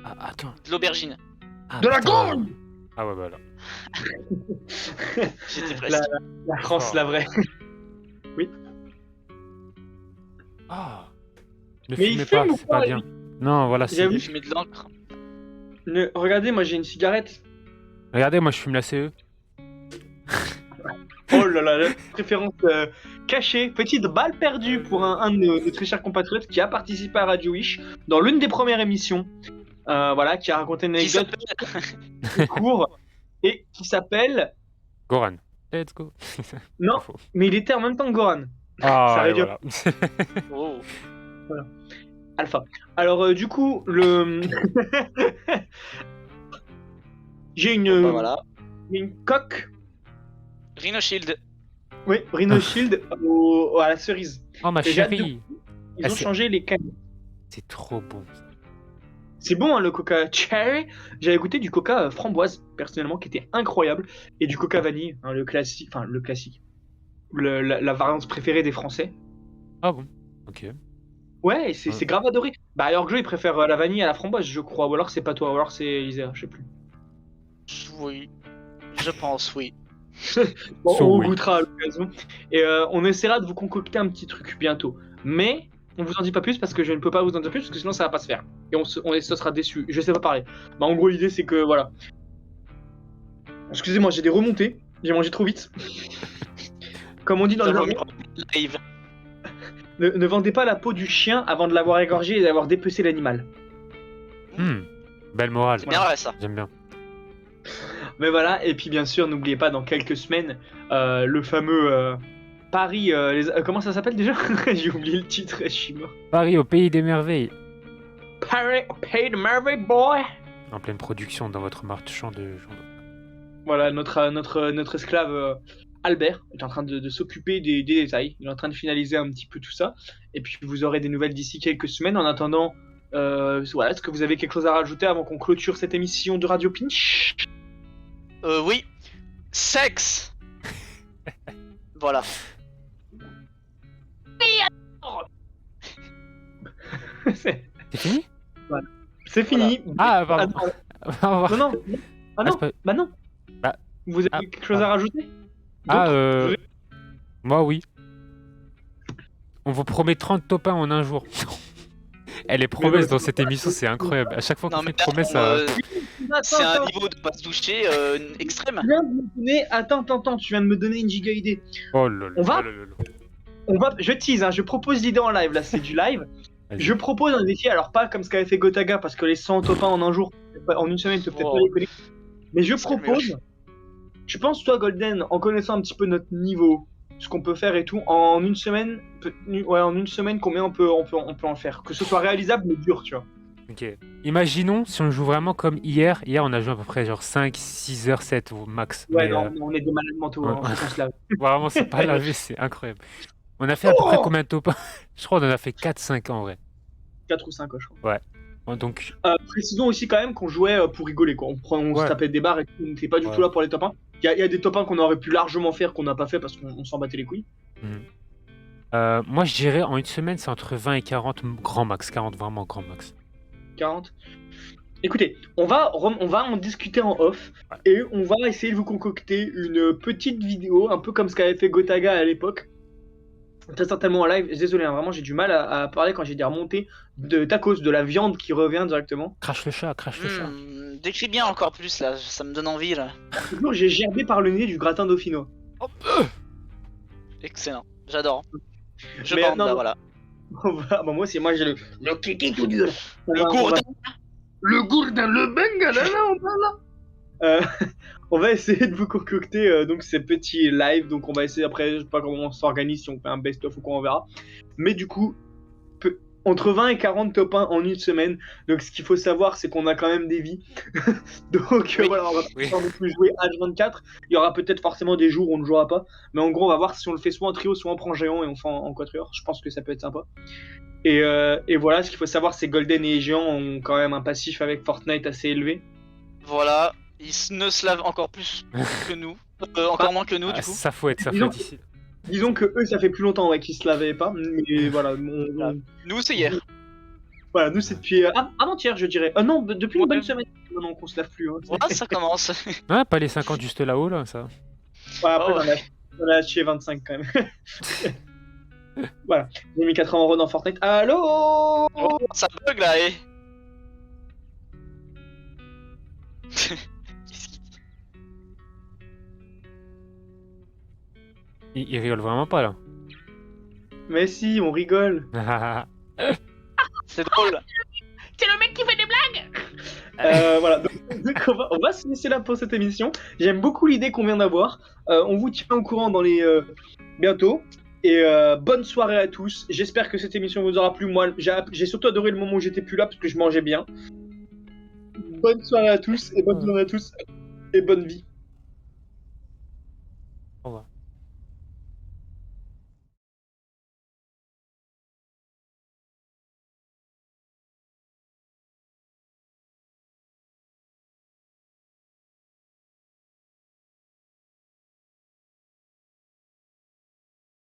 Ah, attends. De l'aubergine. Ah, De la putain. gourde. Ah ouais, voilà. J'étais presque. La France, Oh. la vraie. Ah. Ne Mais il fumez fume pas, ou c'est quoi, pas bien. Non, voilà, c'est. J'avoue. J'ai fumé de l'encre. Regardez, moi j'ai une cigarette. Regardez, moi je fume la CE. Oh là là, la préférence cachée. Petite balle perdue pour un de nos très chers compatriotes qui a participé à Radio Wish dans l'une des premières émissions. Voilà, qui a raconté une Qui anecdote s'appelle courte et qui s'appelle... Goran. Let's go. Non, Faux. mais il était en même temps que Goran. Ah, Ça et réduit- voilà. Oh. Alpha. Alors du coup, le... j'ai Bah, voilà. une coque, Rhino Shield. oui, Rhino Shield à la cerise. Oh ma Et j'ai hâte chérie. Ils Ah, ont c'est- changé les cannes. C'est trop bon. C'est bon, hein, le coca cherry. J'avais goûté du coca framboise, personnellement, qui était incroyable. Et du coca vanille, hein, le classique. Enfin, le classique. La variante préférée des Français. Ah bon. Ok. Ouais, c'est grave adoré. Bah, alors Joe, il préfère la vanille à la framboise, je crois. Ou alors c'est pas toi, ou alors c'est Isère, je sais plus. Oui. Je pense, oui. Bon, So, on oui. goûtera à l'occasion. Et on essaiera de vous concocter un petit truc bientôt. Mais on vous en dit pas plus parce que je ne peux pas vous en dire plus parce que sinon ça va pas se faire. Et on se sera déçu. Je sais pas parler. Bah, en gros, l'idée c'est que voilà. Excusez-moi, j'ai des remontées. J'ai mangé trop vite. Comme on dit dans le Ça va jargon, live. ne vendez pas la peau du chien avant de l'avoir égorgé et d'avoir dépecé l'animal. Belle morale. C'est bien vrai ça. J'aime bien. Mais voilà, et puis bien sûr, n'oubliez pas dans quelques semaines le fameux Paris. Comment ça s'appelle déjà? J'ai oublié le titre, je suis mort. Paris au pays des merveilles. Paris, Pay the Merveille Boy. En pleine production dans votre marchand de journaux. Voilà, notre esclave Albert est en train de s'occuper des détails. Il est en train de finaliser un petit peu tout ça. Et puis vous aurez des nouvelles d'ici quelques semaines. En attendant, voilà, est-ce que vous avez quelque chose à rajouter avant qu'on clôture cette émission de Radio Pinch? Oui. Sexe. Voilà. C'est C'est fini? c'est fini. Ah, pardon. Ah, Au revoir. non, non. Ah Ah, non, c'est pas- bah non. Bah, Vous avez ah, quelque chose à rajouter? Ah, D'autres moi oui. On vous promet 30 top 1 en un jour. Elle est promesse dans cette émission, c'est incroyable. À chaque fois qu'on Non fait mais une promesse, là, Attends, c'est un attends, niveau de pas se toucher extrême. tu viens de me donner... Attends, tu viens de me donner une giga idée. Oh là là. On va- oh là là là. Je tease, hein, je propose l'idée en live, là, c'est du live. Vas-y. Je propose un défi, alors pas comme ce qu'avait fait Gotaga, parce que les 100 top 1 en un jour, en une semaine, tu peux peut-être Oh. pas les connaître. Mais je C'est le propose, je pense, toi, Golden, en connaissant un petit peu notre niveau, ce qu'on peut faire et tout, en une semaine, combien on peut en faire? Que ce soit réalisable, mais dur, tu vois. Ok. Imaginons si on joue vraiment comme hier. Hier, on a joué à peu près genre 5, 6 heures, 7 au max. Ouais, Mais, non, on est des malades mentaux, ouais. hein, faut qu'on se lave. Vraiment, c'est pas lavé, c'est incroyable. On a fait à peu près Oh combien de top 1? Je crois qu'on en a fait 4-5 en vrai. 4 ou 5, je crois. Donc, Précisons aussi quand même qu'on jouait pour rigoler, quoi. On se Ouais. tapait des barres et tout, on n'était pas du Ouais. tout là pour les top 1. Il y a des top 1 qu'on aurait pu largement faire, qu'on n'a pas fait parce qu'on s'en battait les couilles. moi, je dirais en une semaine, c'est entre 20 et 40 grand max. 40 vraiment grand max. 40. Écoutez, on va en discuter en off Ouais. et on va essayer de vous concocter une petite vidéo, un peu comme ce qu'avait fait Gotaga à l'époque. Très certainement en live. Désolé, hein, vraiment, j'ai du mal à parler quand j'ai des remontées de tacos, de la viande qui revient directement. Crache le chat, crache le chat. Décris bien encore plus là, ça me donne envie là. Toujours, j'ai gerbé par le nez du gratin dauphinois. Excellent, j'adore. Je Mais, bande non, là, non. voilà. Moi, j'ai le kiki tout dur. Le gourdin. Le gourdin, le bengala, on va essayer de vous concocter donc ces petits lives. Donc on va essayer après, je sais pas comment on s'organise, si on fait un best-of ou quoi, on verra. Mais du coup, entre 20 et 40 top 1 en une semaine. Donc ce qu'il faut savoir, c'est qu'on a quand même des vies. Donc Oui. voilà, on va Oui. pas non plus jouer H24. Il y aura peut-être forcément des jours où on ne jouera pas. Mais en gros, on va voir si on le fait soit en trio, soit en prend géant et on fait en quatuor. Je pense que ça peut être sympa. Et voilà, ce qu'il faut savoir, c'est que Golden et Géant ont quand même un passif avec Fortnite assez élevé. Voilà, ils ne se lavent encore plus que nous. Encore moins que nous Ah, du coup. ça faut être Disons- ici. Disons que eux, ça fait plus longtemps qu'ils se lavaient pas. Mais voilà, Nous c'est hier. voilà, nous c'est depuis avant-hier, je dirais. Non, depuis une Ouais. bonne semaine. Non, qu'on se lave plus. Hein. Voilà, ça commence. Ah, pas les 50 juste là-haut, là, ça. Ouais, après, Oh. on a acheté 25 quand même. Voilà, j'ai mis 80 € dans Fortnite. Allô Oh, ça bug là, eh. Qu'est-ce qu'il dit? Il rigole vraiment pas, là. Mais si, on rigole. C'est drôle. C'est le mec qui fait des blagues. Voilà, donc on va se laisser là pour cette émission. J'aime beaucoup l'idée qu'on vient d'avoir. On vous tient au courant dans les bientôt. Et bonne soirée à tous. J'espère que cette émission vous aura plu. Moi, j'ai surtout adoré le moment où j'étais plus là parce que je mangeais bien. Bonne soirée à tous et bonne journée à tous et bonne vie.